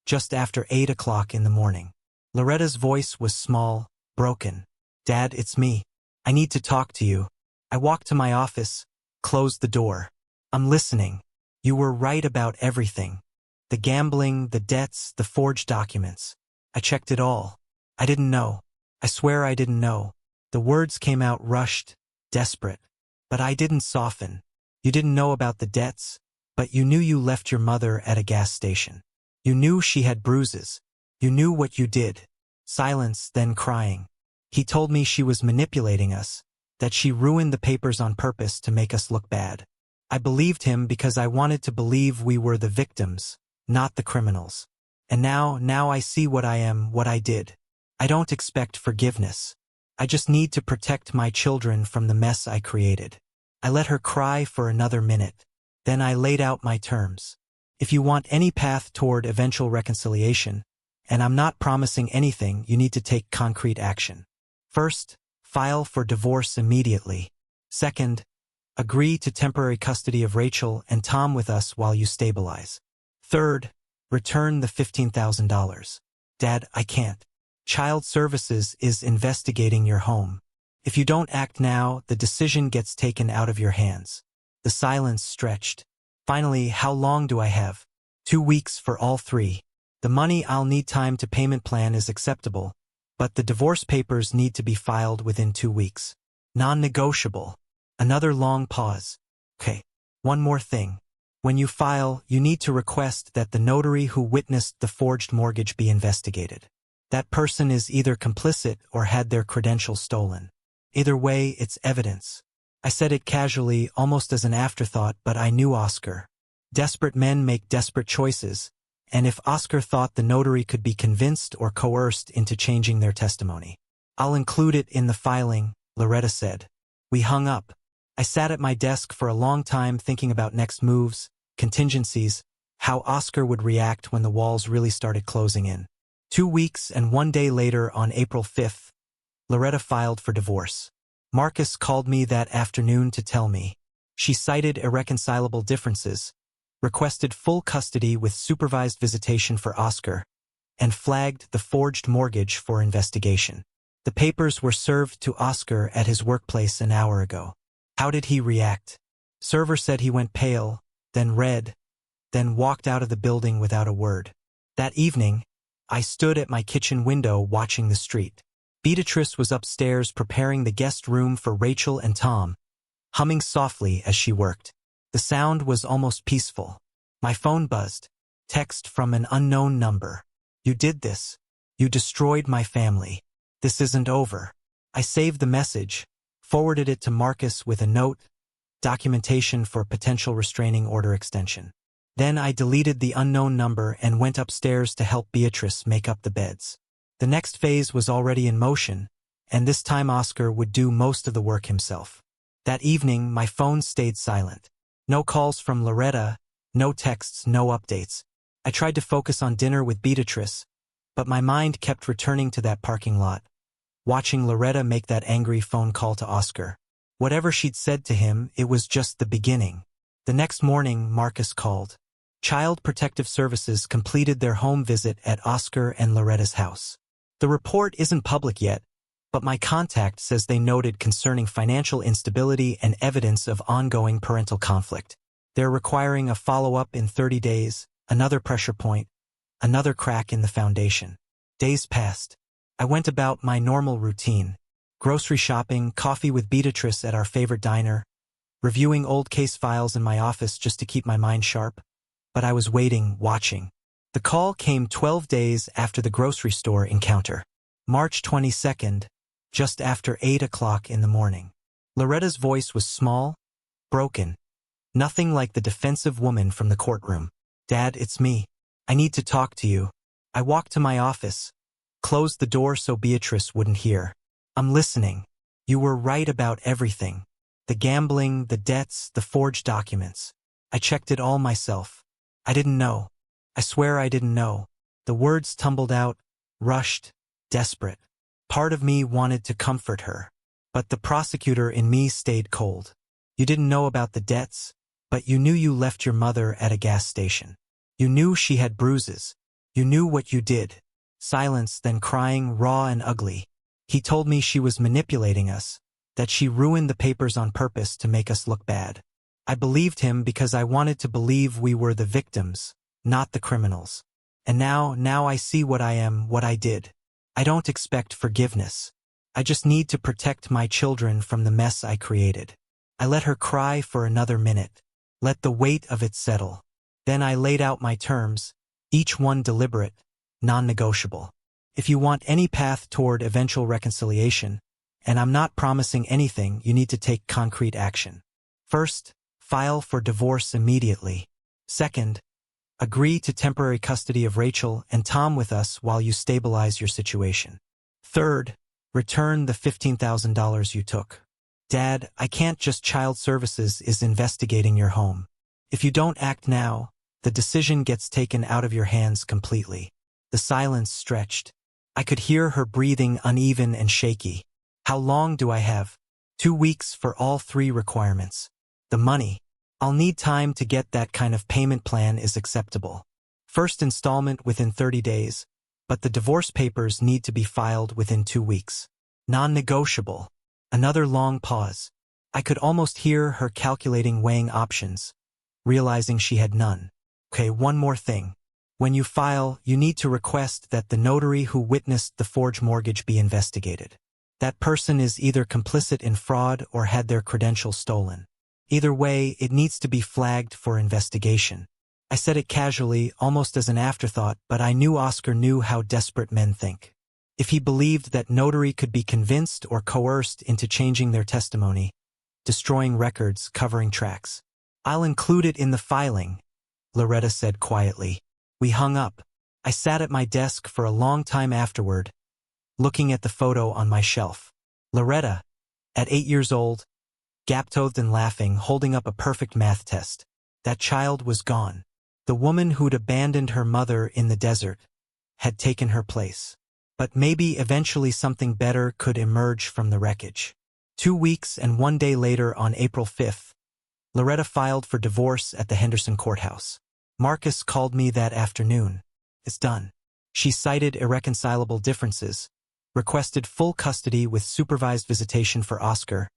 just after 8 o'clock in the morning. Loretta's voice was small, broken. Dad, it's me. I need to talk to you. I walked to my office, closed the door. I'm listening. You were right about everything. The gambling, the debts, the forged documents. I checked it all. I didn't know. I swear I didn't know. The words came out rushed, desperate. But I didn't soften. You didn't know about the debts, but you knew you left your mother at a gas station. You knew she had bruises. You knew what you did. Silence, then crying. He told me she was manipulating us, that she ruined the papers on purpose to make us look bad. I believed him because I wanted to believe we were the victims, not the criminals. And now I see what I am, what I did. I don't expect forgiveness. I just need to protect my children from the mess I created. I let her cry for another minute. Then I laid out my terms. If you want any path toward eventual reconciliation, and I'm not promising anything, you need to take concrete action. First, file for divorce immediately. Second, agree to temporary custody of Rachel and Tom with us while you stabilize. Third, return the $15,000. Dad, I can't. Child Services is investigating your home. If you don't act now, the decision gets taken out of your hands. The silence stretched. Finally, how long do I have? 2 weeks for all three. The money I'll need time to payment plan is acceptable, but the divorce papers need to be filed within 2 weeks. Non-negotiable. Another long pause. Okay, one more thing. When you file, you need to request that the notary who witnessed the forged mortgage be investigated. That person is either complicit or had their credentials stolen. Either way, it's evidence. I said it casually, almost as an afterthought, but I knew Oscar. Desperate men make desperate choices, and if Oscar thought the notary could be convinced or coerced into changing their testimony. I'll include it in the filing, Loretta said. We hung up. I sat at my desk for a long time thinking about next moves, contingencies, how Oscar would react when the walls really started closing in. 2 weeks and 1 day later, on April 5th, Loretta filed for divorce. Marcus called me that afternoon to tell me. She cited irreconcilable differences, requested full custody with supervised visitation for Oscar, and flagged the forged mortgage for investigation. The papers were served to Oscar at his workplace an hour ago. How did he react? Server said he went pale, then red, then walked out of the building without a word. That evening, I stood at my kitchen window watching the street. Beatrice was upstairs preparing the guest room for Rachel and Tom, humming softly as she worked. The sound was almost peaceful. My phone buzzed. Text from an unknown number. You did this. You destroyed my family. This isn't over. I saved the message, forwarded it to Marcus with a note, documentation for potential restraining order extension. Then I deleted the unknown number and went upstairs to help Beatrice make up the beds. The next phase was already in motion, and this time Oscar would do most of the work himself. That evening, my phone stayed silent. No calls from Loretta, no texts, no updates. I tried to focus on dinner with Beatrice, but my mind kept returning to that parking lot, watching Loretta make that angry phone call to Oscar. Whatever she'd said to him, it was just the beginning. The next morning, Marcus called. Child Protective Services completed their home visit at Oscar and Loretta's house. The report isn't public yet, but my contact says they noted concerning financial instability and evidence of ongoing parental conflict. They're requiring a follow-up in 30 days, another pressure point, another crack in the foundation. Days passed. I went about my normal routine. Grocery shopping, coffee with Beatrice at our favorite diner, reviewing old case files in my office just to keep my mind sharp. But I was waiting, watching. The call came 12 days after the grocery store encounter. March 22nd, just after 8 o'clock in the morning. Loretta's voice was small, broken. Nothing like the defensive woman from the courtroom. Dad, it's me. I need to talk to you. I walked to my office, closed the door so Beatrice wouldn't hear. I'm listening. You were right about everything. The gambling, the debts, the forged documents. I checked it all myself. I didn't know. I swear I didn't know. The words tumbled out, rushed, desperate. Part of me wanted to comfort her, but the prosecutor in me stayed cold. You didn't know about the debts, but you knew you left your mother at a gas station. You knew she had bruises. You knew what you did. Silence, then crying, raw and ugly. He told me she was manipulating us, that she ruined the papers on purpose to make us look bad. I believed him because I wanted to believe we were the victims, not the criminals. And now I see what I am, what I did. I don't expect forgiveness. I just need to protect my children from the mess I created. I let her cry for another minute. Let the weight of it settle. Then I laid out my terms, each one deliberate, non-negotiable. If you want any path toward eventual reconciliation, and I'm not promising anything, you need to take concrete action. First, file for divorce immediately. Second, agree to temporary custody of Rachel and Tom with us while you stabilize your situation. Third, return the $15,000 you took. Dad, I can't just child services is investigating your home. If you don't act now, the decision gets taken out of your hands completely. The silence stretched. I could hear her breathing uneven and shaky. How long do I have? 2 weeks for all 3 requirements. The money. I'll need time to get that kind of payment plan is acceptable. First installment within 30 days, but the divorce papers need to be filed within 2 weeks. Non-negotiable. Another long pause. I could almost hear her calculating, weighing options, realizing she had none. Okay, one more thing. When you file, you need to request that the notary who witnessed the forged mortgage be investigated. That person is either complicit in fraud or had their credentials stolen. Either way, it needs to be flagged for investigation. I said it casually, almost as an afterthought, but I knew Oscar knew how desperate men think. If he believed that notary could be convinced or coerced into changing their testimony, destroying records, covering tracks. I'll include it in the filing, Loretta said quietly. We hung up. I sat at my desk for a long time afterward, looking at the photo on my shelf. Loretta, at 8 years old, gap-toothed and laughing, holding up a perfect math test. That child was gone. The woman who'd abandoned her mother in the desert had taken her place. But maybe eventually something better could emerge from the wreckage. 2 weeks and 1 day later, on April 5th, Loretta filed for divorce at the Henderson courthouse. Marcus called me that afternoon. It's done. She cited irreconcilable differences, requested full custody with supervised visitation for Oscar,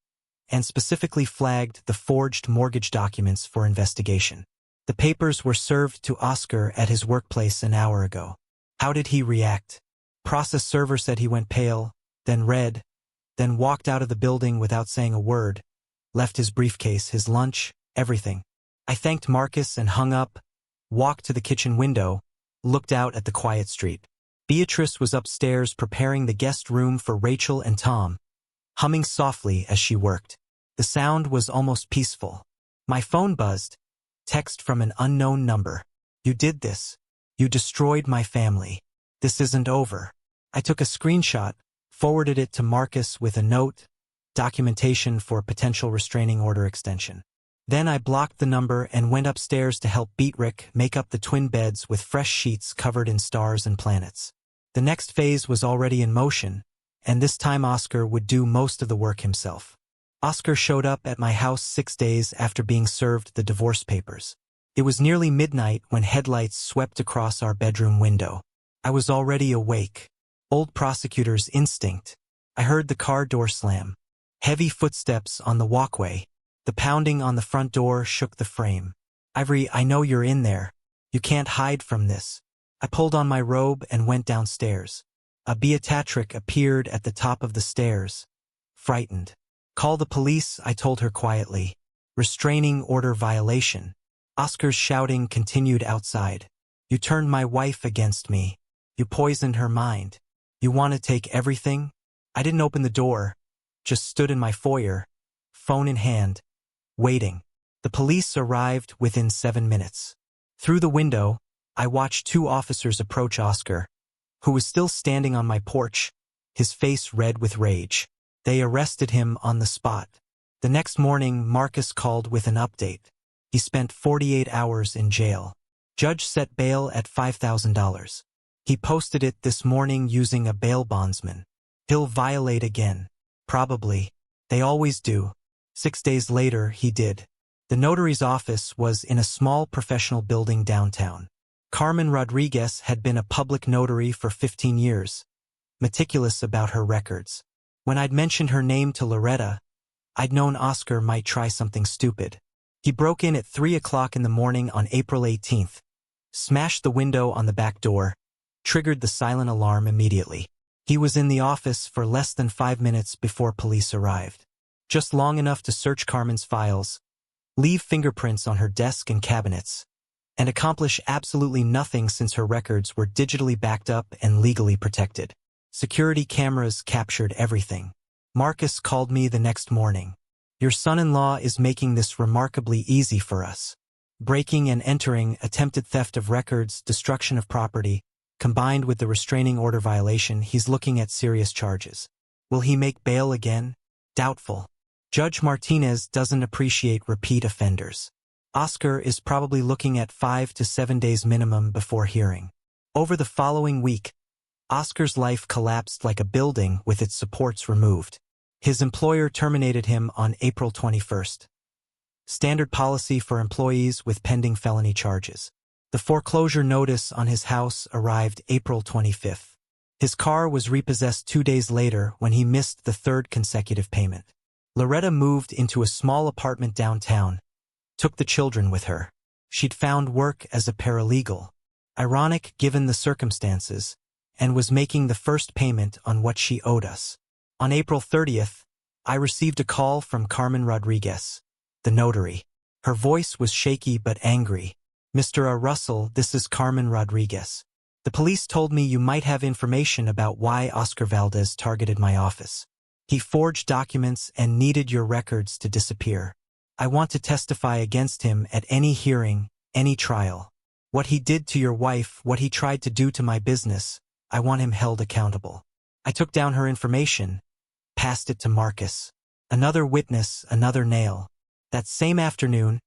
and specifically flagged the forged mortgage documents for investigation. The papers were served to Oscar at his workplace an hour ago. How did he react? Process server said he went pale, then red, then walked out of the building without saying a word, left his briefcase, his lunch, everything. I thanked Marcus and hung up, walked to the kitchen window, looked out at the quiet street. Beatrice was upstairs preparing the guest room for Rachel and Tom, humming softly as she worked. The sound was almost peaceful. My phone buzzed. Text from an unknown number. You did this. You destroyed my family. This isn't over. I took a screenshot, forwarded it to Marcus with a note, documentation for potential restraining order extension. Then I blocked the number and went upstairs to help Beatrice make up the twin beds with fresh sheets covered in stars and planets. The next phase was already in motion, and this time Oscar would do most of the work himself. Oscar showed up at my house 6 days after being served the divorce papers. It was nearly midnight when headlights swept across our bedroom window. I was already awake. Old prosecutor's instinct. I heard the car door slam. Heavy footsteps on the walkway. The pounding on the front door shook the frame. Ivory, I know you're in there. You can't hide from this. I pulled on my robe and went downstairs. A Beatrix appeared at the top of the stairs. Frightened. Call the police, I told her quietly. Restraining order violation. Oscar's shouting continued outside. You turned my wife against me. You poisoned her mind. You want to take everything? I didn't open the door, just stood in my foyer, phone in hand, waiting. The police arrived within 7 minutes. Through the window, I watched 2 officers approach Oscar, who was still standing on my porch, his face red with rage. They arrested him on the spot. The next morning, Marcus called with an update. He spent 48 hours in jail. Judge set bail at $5,000. He posted it this morning using a bail bondsman. He'll violate again. Probably. They always do. 6 days later, he did. The notary's office was in a small professional building downtown. Carmen Rodriguez had been a public notary for 15 years, meticulous about her records. When I'd mentioned her name to Loretta, I'd known Oscar might try something stupid. He broke in at 3 o'clock in the morning on April 18th, smashed the window on the back door, triggered the silent alarm immediately. He was in the office for less than 5 minutes before police arrived. Just long enough to search Carmen's files, leave fingerprints on her desk and cabinets, and accomplish absolutely nothing since her records were digitally backed up and legally protected. Security cameras captured everything. Marcus called me the next morning. Your son-in-law is making this remarkably easy for us. Breaking and entering, attempted theft of records, destruction of property, Combined with the restraining order violation, he's looking at serious charges. Will he make bail again? Doubtful. Judge Martinez doesn't appreciate repeat offenders. Oscar is probably looking at 5 to 7 days minimum before hearing. Over the following week, Oscar's life collapsed like a building with its supports removed. His employer terminated him on April 21st. Standard policy for employees with pending felony charges. The foreclosure notice on his house arrived April 25th. His car was repossessed 2 days later when he missed the third consecutive payment. Loretta moved into a small apartment downtown, took the children with her. She'd found work as a paralegal, ironic given the circumstances, and was making the first payment on what she owed us. On April 30th, I received a call from Carmen Rodriguez, the notary. Her voice was shaky but angry. Mr. Russell, this is Carmen Rodriguez. The police told me you might have information about why Oscar Valdez targeted my office. He forged documents and needed your records to disappear. I want to testify against him at any hearing, any trial. What he did to your wife, what he tried to do to my business, I want him held accountable. I took down her information, passed it to Marcus. Another witness, another nail. That same afternoon,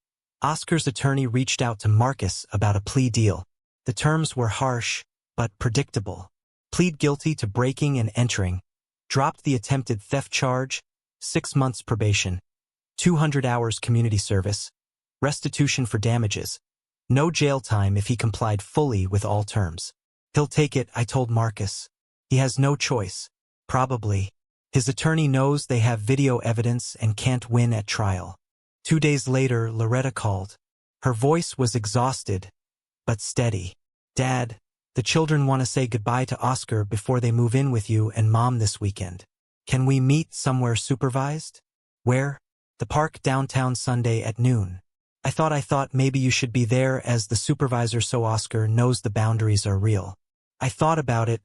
Oscar's attorney reached out to Marcus about a plea deal. The terms were harsh, but predictable. Plead guilty to breaking and entering. Dropped the attempted theft charge, 6 months probation, 200 hours community service, restitution for damages, no jail time if he complied fully with all terms. He'll take it, I told Marcus. He has no choice. Probably. His attorney knows they have video evidence and can't win at trial. 2 days later, Loretta called. Her voice was exhausted, but steady. Dad, the children want to say goodbye to Oscar before they move in with you and Mom this weekend. Can we meet somewhere supervised? Where? The park downtown Sunday at noon. I thought maybe you should be there as the supervisor so Oscar knows the boundaries are real. I thought about it,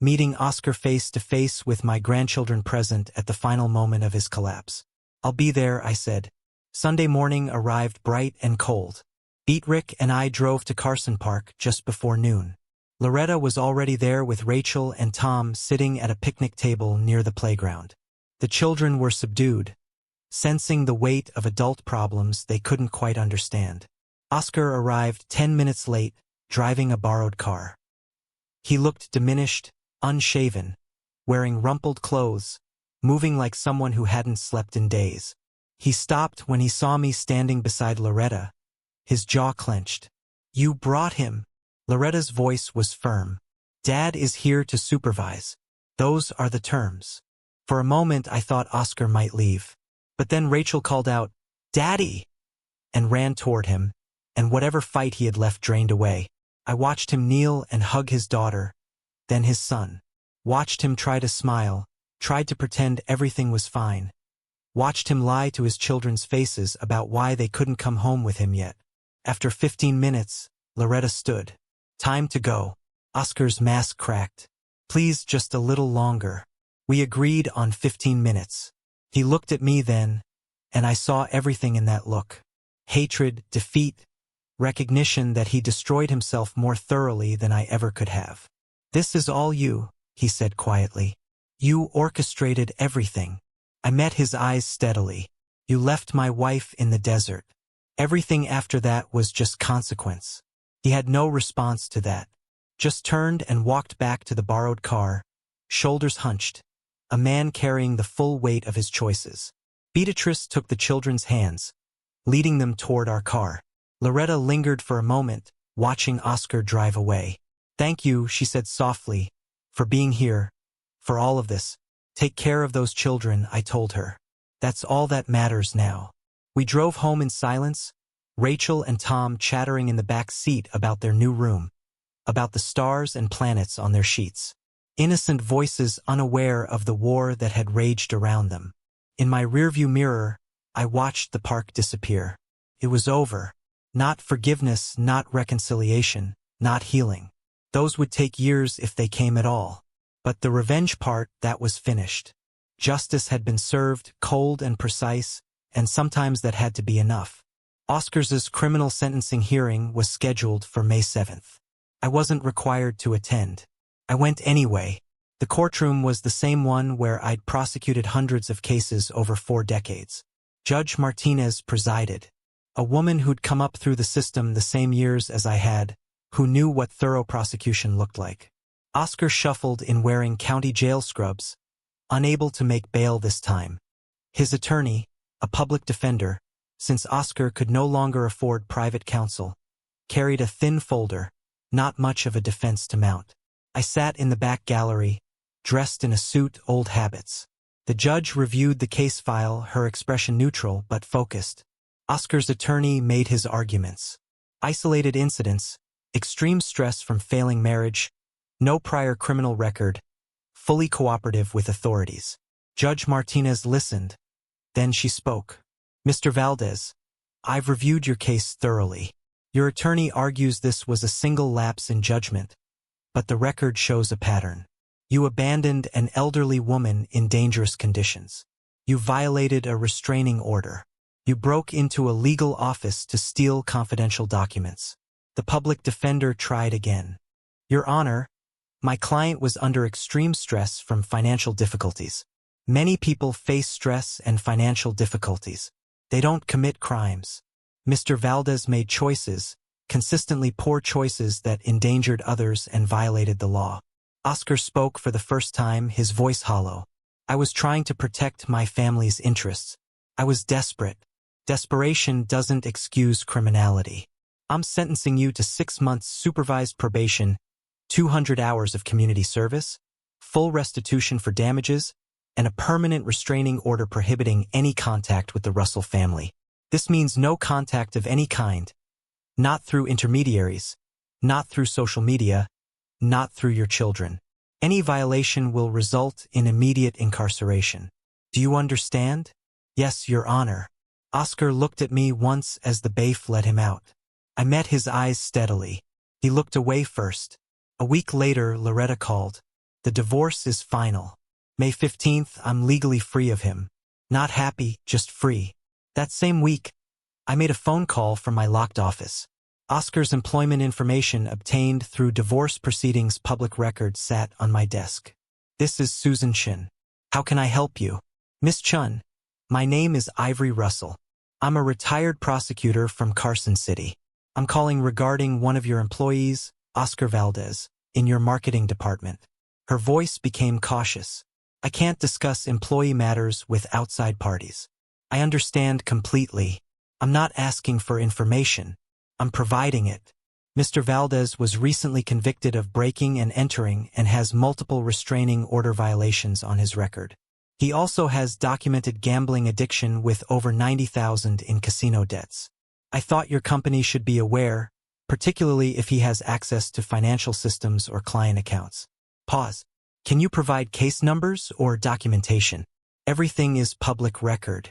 meeting Oscar face to face with my grandchildren present at the final moment of his collapse. I'll be there, I said. Sunday morning arrived bright and cold. Beatrick and I drove to Carson Park just before noon. Loretta was already there with Rachel and Tom sitting at a picnic table near the playground. The children were subdued, sensing the weight of adult problems they couldn't quite understand. Oscar arrived 10 minutes late, driving a borrowed car. He looked diminished, unshaven, wearing rumpled clothes, moving like someone who hadn't slept in days. He stopped when he saw me standing beside Loretta, his jaw clenched. You brought him. Loretta's voice was firm. Dad is here to supervise. Those are the terms. For a moment I thought Oscar might leave. But then Rachel called out, Daddy! And ran toward him, and whatever fight he had left drained away. I watched him kneel and hug his daughter, then his son. Watched him try to smile, tried to pretend everything was fine. Watched him lie to his children's faces about why they couldn't come home with him yet. After 15 minutes, Loretta stood. Time to go. Oscar's mask cracked. Please, just a little longer. We agreed on 15 minutes. He looked at me then, and I saw everything in that look. Hatred, defeat, recognition that he destroyed himself more thoroughly than I ever could have. This is all you, he said quietly. You orchestrated everything. I met his eyes steadily. You left my wife in the desert. Everything after that was just consequence. He had no response to that. Just turned and walked back to the borrowed car, shoulders hunched, a man carrying the full weight of his choices. Beatrice took the children's hands, leading them toward our car. Loretta lingered for a moment, watching Oscar drive away. Thank you, she said softly, for being here, for all of this. Take care of those children, I told her. That's all that matters now. We drove home in silence, Rachel and Tom chattering in the back seat about their new room, about the stars and planets on their sheets. Innocent voices unaware of the war that had raged around them. In my rearview mirror, I watched the park disappear. It was over. Not forgiveness, not reconciliation, not healing. Those would take years if they came at all. But the revenge part, that was finished. Justice had been served, cold and precise, and sometimes that had to be enough. Oscar's criminal sentencing hearing was scheduled for May 7th. I wasn't required to attend. I went anyway. The courtroom was the same one where I'd prosecuted hundreds of cases over 4 decades. Judge Martinez presided. A woman who'd come up through the system the same years as I had, who knew what thorough prosecution looked like. Oscar shuffled in wearing county jail scrubs, unable to make bail this time. His attorney, a public defender, since Oscar could no longer afford private counsel, carried a thin folder, not much of a defense to mount. I sat in the back gallery, dressed in a suit, old habits. The judge reviewed the case file, her expression neutral but focused. Oscar's attorney made his arguments. Isolated incidents, extreme stress from failing marriage, no prior criminal record, fully cooperative with authorities. Judge Martinez listened. Then she spoke. Mr. Valdez, I've reviewed your case thoroughly. Your attorney argues this was a single lapse in judgment, but the record shows a pattern. You abandoned an elderly woman in dangerous conditions. You violated a restraining order. You broke into a legal office to steal confidential documents. The public defender tried again. Your Honor, my client was under extreme stress from financial difficulties. Many people face stress and financial difficulties. They don't commit crimes. Mr. Valdez made choices, consistently poor choices that endangered others and violated the law. Oscar spoke for the first time, his voice hollow. I was trying to protect my family's interests. I was desperate. Desperation doesn't excuse criminality. I'm sentencing you to 6 months supervised probation, 200 hours of community service, full restitution for damages, and a permanent restraining order prohibiting any contact with the Russell family. This means no contact of any kind, not through intermediaries, not through social media, not through your children. Any violation will result in immediate incarceration. Do you understand? Yes, Your Honor. Oscar looked at me once as the bailiff let him out. I met his eyes steadily. He looked away first. A week later, Loretta called. The divorce is final. May 15th, I'm legally free of him. Not happy, just free. That same week, I made a phone call from my locked office. Oscar's employment information obtained through divorce proceedings public record sat on my desk. This is Susan Chun. How can I help you? Miss Chun, my name is Ivory Russell. I'm a retired prosecutor from Carson City. I'm calling regarding one of your employees, Oscar Valdez, in your marketing department. Her voice became cautious. I can't discuss employee matters with outside parties. I understand completely. I'm not asking for information. I'm providing it. Mr. Valdez was recently convicted of breaking and entering and has multiple restraining order violations on his record. He also has documented gambling addiction with over $90,000 in casino debts. I thought your company should be aware, particularly if he has access to financial systems or client accounts. Pause. Can you provide case numbers or documentation? Everything is public record.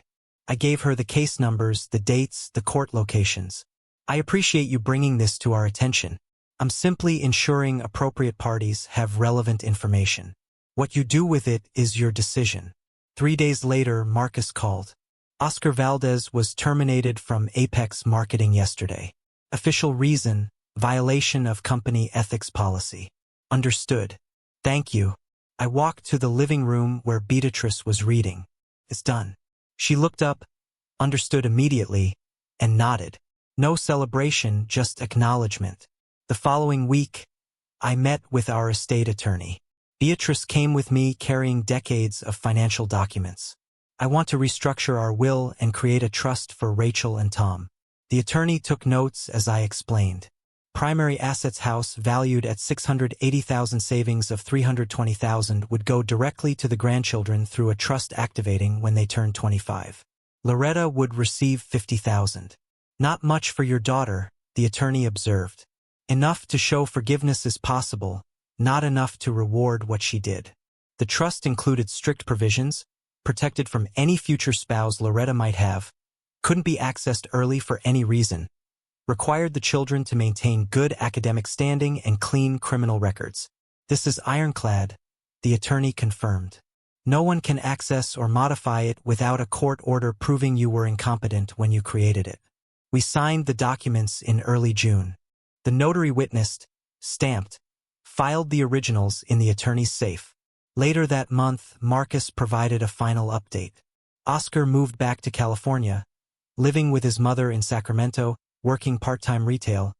I gave her the case numbers, the dates, the court locations. I appreciate you bringing this to our attention. I'm simply ensuring appropriate parties have relevant information. What you do with it is your decision. 3 days later, Marcus called. Oscar Valdez was terminated from Apex Marketing yesterday. Official reason, violation of company ethics policy. Understood. Thank you. I walked to the living room where Beatrice was reading. It's done. She looked up, understood immediately, and nodded. No celebration, just acknowledgement. The following week, I met with our estate attorney. Beatrice came with me carrying decades of financial documents. I want to restructure our will and create a trust for Rachel and Tom. The attorney took notes as I explained. Primary assets house valued at $680,000, savings of $320,000 would go directly to the grandchildren through a trust activating when they turn 25. Loretta would receive $50,000. Not much for your daughter, the attorney observed. Enough to show forgiveness is possible, not enough to reward what she did. The trust included strict provisions, protected from any future spouse Loretta might have, couldn't be accessed early for any reason, required the children to maintain good academic standing and clean criminal records. This is ironclad, the attorney confirmed. No one can access or modify it without a court order proving you were incompetent when you created it. We signed the documents in early June. The notary witnessed, stamped, filed the originals in the attorney's safe. Later that month, Marcus provided a final update. Oscar moved back to California, living with his mother in Sacramento, working part-time retail,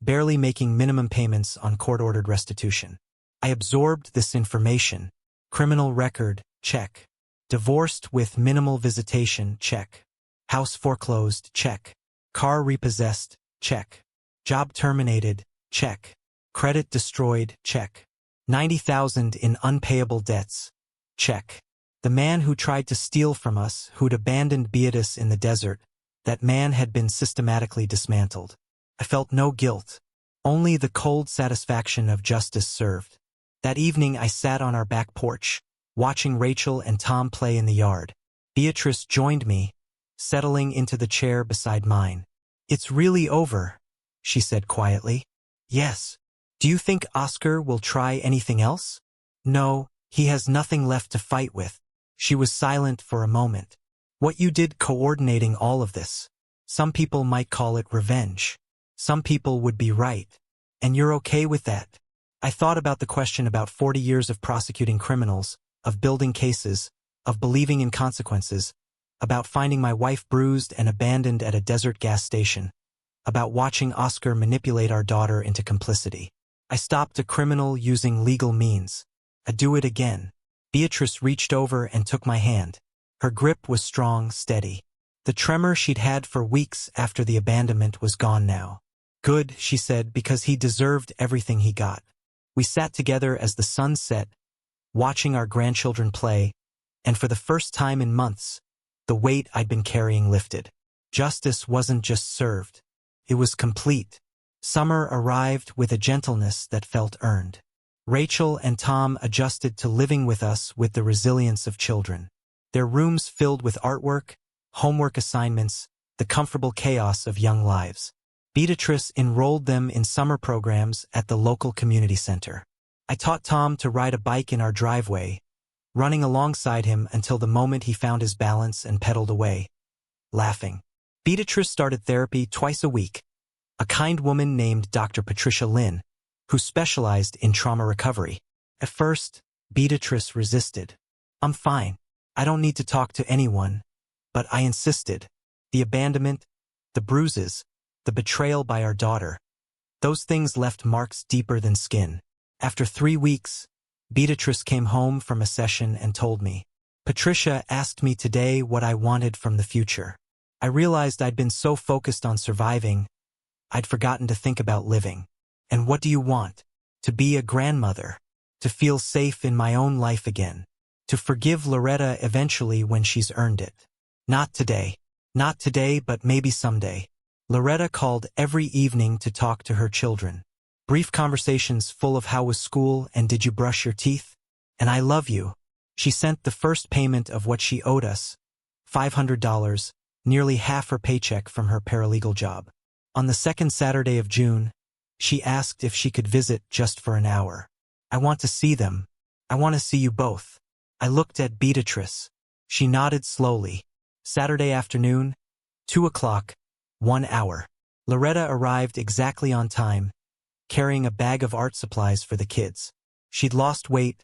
barely making minimum payments on court-ordered restitution. I absorbed this information. Criminal record, check. Divorced with minimal visitation, check. House foreclosed, check. Car repossessed, check. Job terminated, check. Credit destroyed, check. 90,000 in unpayable debts, check. The man who tried to steal from us, who'd abandoned Beatrice in the desert, that man had been systematically dismantled. I felt no guilt, only the cold satisfaction of justice served. That evening I sat on our back porch, watching Rachel and Tom play in the yard. Beatrice joined me, settling into the chair beside mine. "It's really over," she said quietly. "Yes. Do you think Oscar will try anything else?" "No, he has nothing left to fight with." She was silent for a moment. "What you did coordinating all of this. Some people might call it revenge. Some people would be right. And you're okay with that?" I thought about the question about 40 years of prosecuting criminals, of building cases, of believing in consequences, about finding my wife bruised and abandoned at a desert gas station, about watching Oscar manipulate our daughter into complicity. I stopped a criminal using legal means. I'd do it again. Beatrice reached over and took my hand. Her grip was strong, steady. The tremor she'd had for weeks after the abandonment was gone now. "Good," she said, "because he deserved everything he got." We sat together as the sun set, watching our grandchildren play, and for the first time in months, the weight I'd been carrying lifted. Justice wasn't just served. It was complete. Summer arrived with a gentleness that felt earned. Rachel and Tom adjusted to living with us with the resilience of children. Their rooms filled with artwork, homework assignments, the comfortable chaos of young lives. Beatrice enrolled them in summer programs at the local community center. I taught Tom to ride a bike in our driveway, running alongside him until the moment he found his balance and pedaled away, laughing. Beatrice started therapy twice a week. A kind woman named Dr. Patricia Lynn, who specialized in trauma recovery. At first, Beatrice resisted. "I'm fine. I don't need to talk to anyone." But I insisted. The abandonment, the bruises, the betrayal by our daughter, those things left marks deeper than skin. After 3 weeks, Beatrice came home from a session and told me, "Patricia asked me today what I wanted from the future." I realized I'd been so focused on surviving, I'd forgotten to think about living. "And what do you want?" "To be a grandmother. To feel safe in my own life again. To forgive Loretta eventually when she's earned it. Not today. Not today, but maybe someday." Loretta called every evening to talk to her children. Brief conversations full of how was school and did you brush your teeth? And I love you. She sent the first payment of what she owed us, $500, nearly half her paycheck from her paralegal job. On the second Saturday of June, she asked if she could visit just for an hour. "I want to see them. I want to see you both." I looked at Beatrice. She nodded slowly. Saturday afternoon, 2 o'clock, 1 hour. Loretta arrived exactly on time, carrying a bag of art supplies for the kids. She'd lost weight,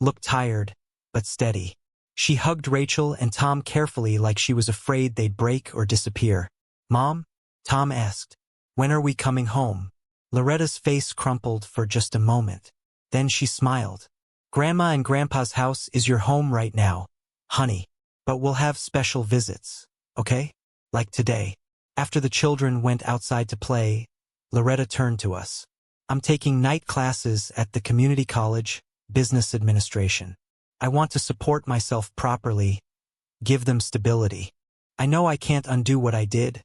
looked tired, but steady. She hugged Rachel and Tom carefully like she was afraid they'd break or disappear. "Mom?" Tom asked. "When are we coming home?" Loretta's face crumpled for just a moment. Then she smiled. "Grandma and Grandpa's house is your home right now, honey. But we'll have special visits, okay? Like today." After the children went outside to play, Loretta turned to us. "I'm taking night classes at the community college, business administration. I want to support myself properly, give them stability. I know I can't undo what I did,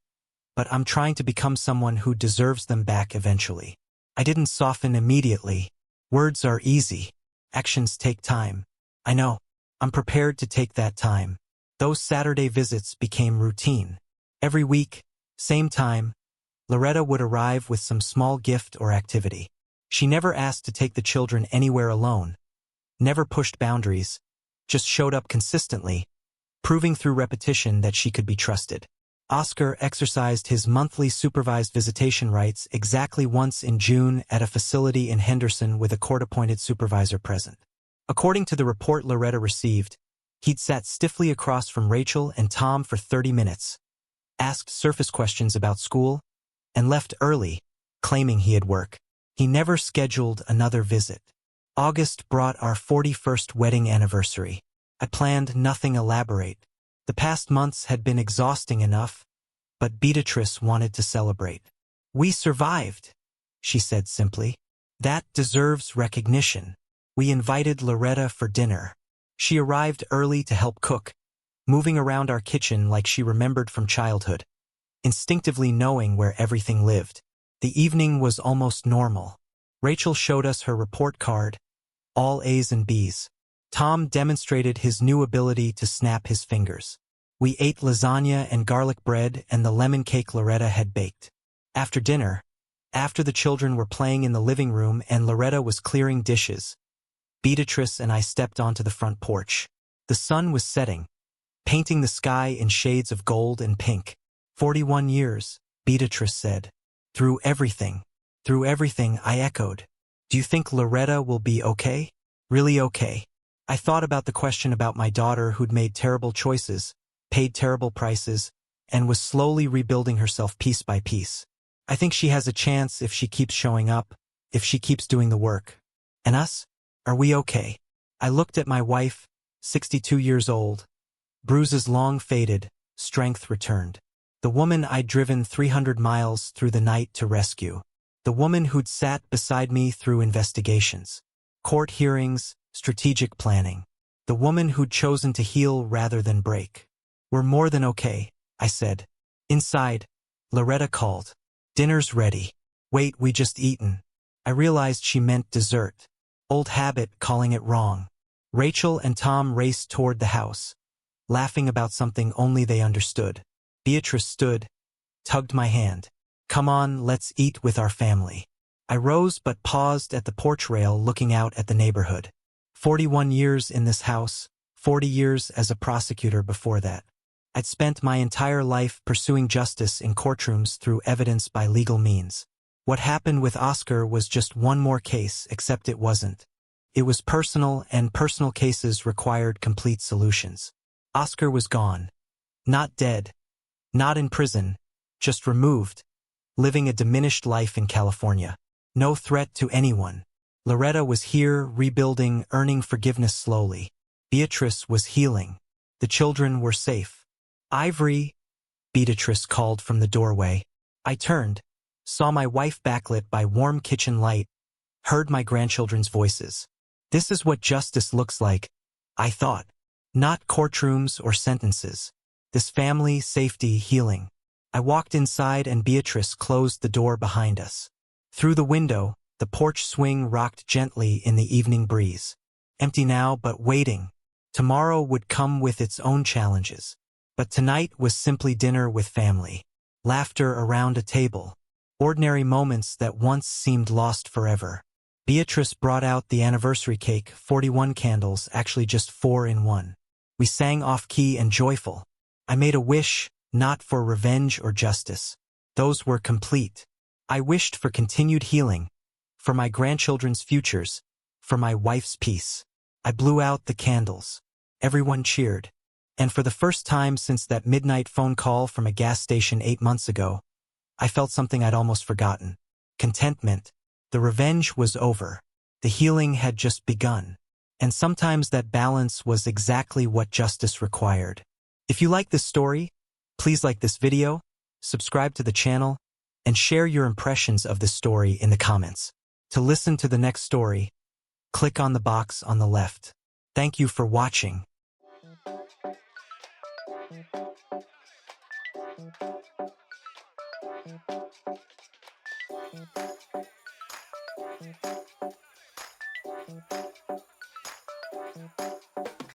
but I'm trying to become someone who deserves them back eventually." I didn't soften immediately. Words are easy. Actions take time. I know. I'm prepared to take that time. Those Saturday visits became routine. Every week, same time, Loretta would arrive with some small gift or activity. She never asked to take the children anywhere alone, never pushed boundaries, just showed up consistently, proving through repetition that she could be trusted. Oscar exercised his monthly supervised visitation rights exactly once in June at a facility in Henderson with a court-appointed supervisor present. According to the report Loretta received, he'd sat stiffly across from Rachel and Tom for 30 minutes, asked surface questions about school, and left early, claiming he had work. He never scheduled another visit. August brought our 41st wedding anniversary. I planned nothing elaborate. The past months had been exhausting enough, but Beatrice wanted to celebrate. "We survived," she said simply. "That deserves recognition." We invited Loretta for dinner. She arrived early to help cook, moving around our kitchen like she remembered from childhood, instinctively knowing where everything lived. The evening was almost normal. Rachel showed us her report card, all A's and B's. Tom demonstrated his new ability to snap his fingers. We ate lasagna and garlic bread and the lemon cake Loretta had baked. After dinner, after the children were playing in the living room and Loretta was clearing dishes, Beatrice and I stepped onto the front porch. The sun was setting, painting the sky in shades of gold and pink. 41 years, Beatrice said. Through everything, I echoed. Do you think Loretta will be okay? Really okay. I thought about the question about my daughter who'd made terrible choices, paid terrible prices, and was slowly rebuilding herself piece by piece. I think she has a chance if she keeps showing up, if she keeps doing the work. And us? Are we okay? I looked at my wife, 62 years old. Bruises long faded, strength returned. The woman I'd driven 300 miles through the night to rescue. The woman who'd sat beside me through investigations, court hearings, strategic planning. The woman who'd chosen to heal rather than break. We're more than okay, I said. Inside, Loretta called. Dinner's ready. Wait, we just eaten. I realized she meant dessert. Old habit calling it wrong. Rachel and Tom raced toward the house, laughing about something only they understood. Beatrice stood, tugged my hand. Come on, let's eat with our family. I rose but paused at the porch rail looking out at the neighborhood. 41 years in this house, 40 years as a prosecutor before that. I'd spent my entire life pursuing justice in courtrooms through evidence by legal means. What happened with Oscar was just one more case, except it wasn't. It was personal, and personal cases required complete solutions. Oscar was gone. Not dead. Not in prison. Just removed. Living a diminished life in California. No threat to anyone. Loretta was here, rebuilding, earning forgiveness slowly. Beatrice was healing. The children were safe. Ivory, Beatrice called from the doorway. I turned, saw my wife backlit by warm kitchen light, heard my grandchildren's voices. This is what justice looks like, I thought. Not courtrooms or sentences. This family, safety, healing. I walked inside and Beatrice closed the door behind us. Through the window, the porch swing rocked gently in the evening breeze. Empty now, but waiting. Tomorrow would come with its own challenges. But tonight was simply dinner with family. Laughter around a table. Ordinary moments that once seemed lost forever. Beatrice brought out the anniversary cake, 41 candles, actually just 4 in one. We sang off-key and joyful. I made a wish, not for revenge or justice. Those were complete. I wished for continued healing, for my grandchildren's futures, for my wife's peace. I blew out the candles. Everyone cheered. And for the first time since that midnight phone call from a gas station 8 months ago, I felt something I'd almost forgotten. Contentment. The revenge was over. The healing had just begun. And sometimes that balance was exactly what justice required. If you like this story, please like this video, subscribe to the channel, and share your impressions of this story in the comments. To listen to the next story, click on the box on the left. Thank you for watching.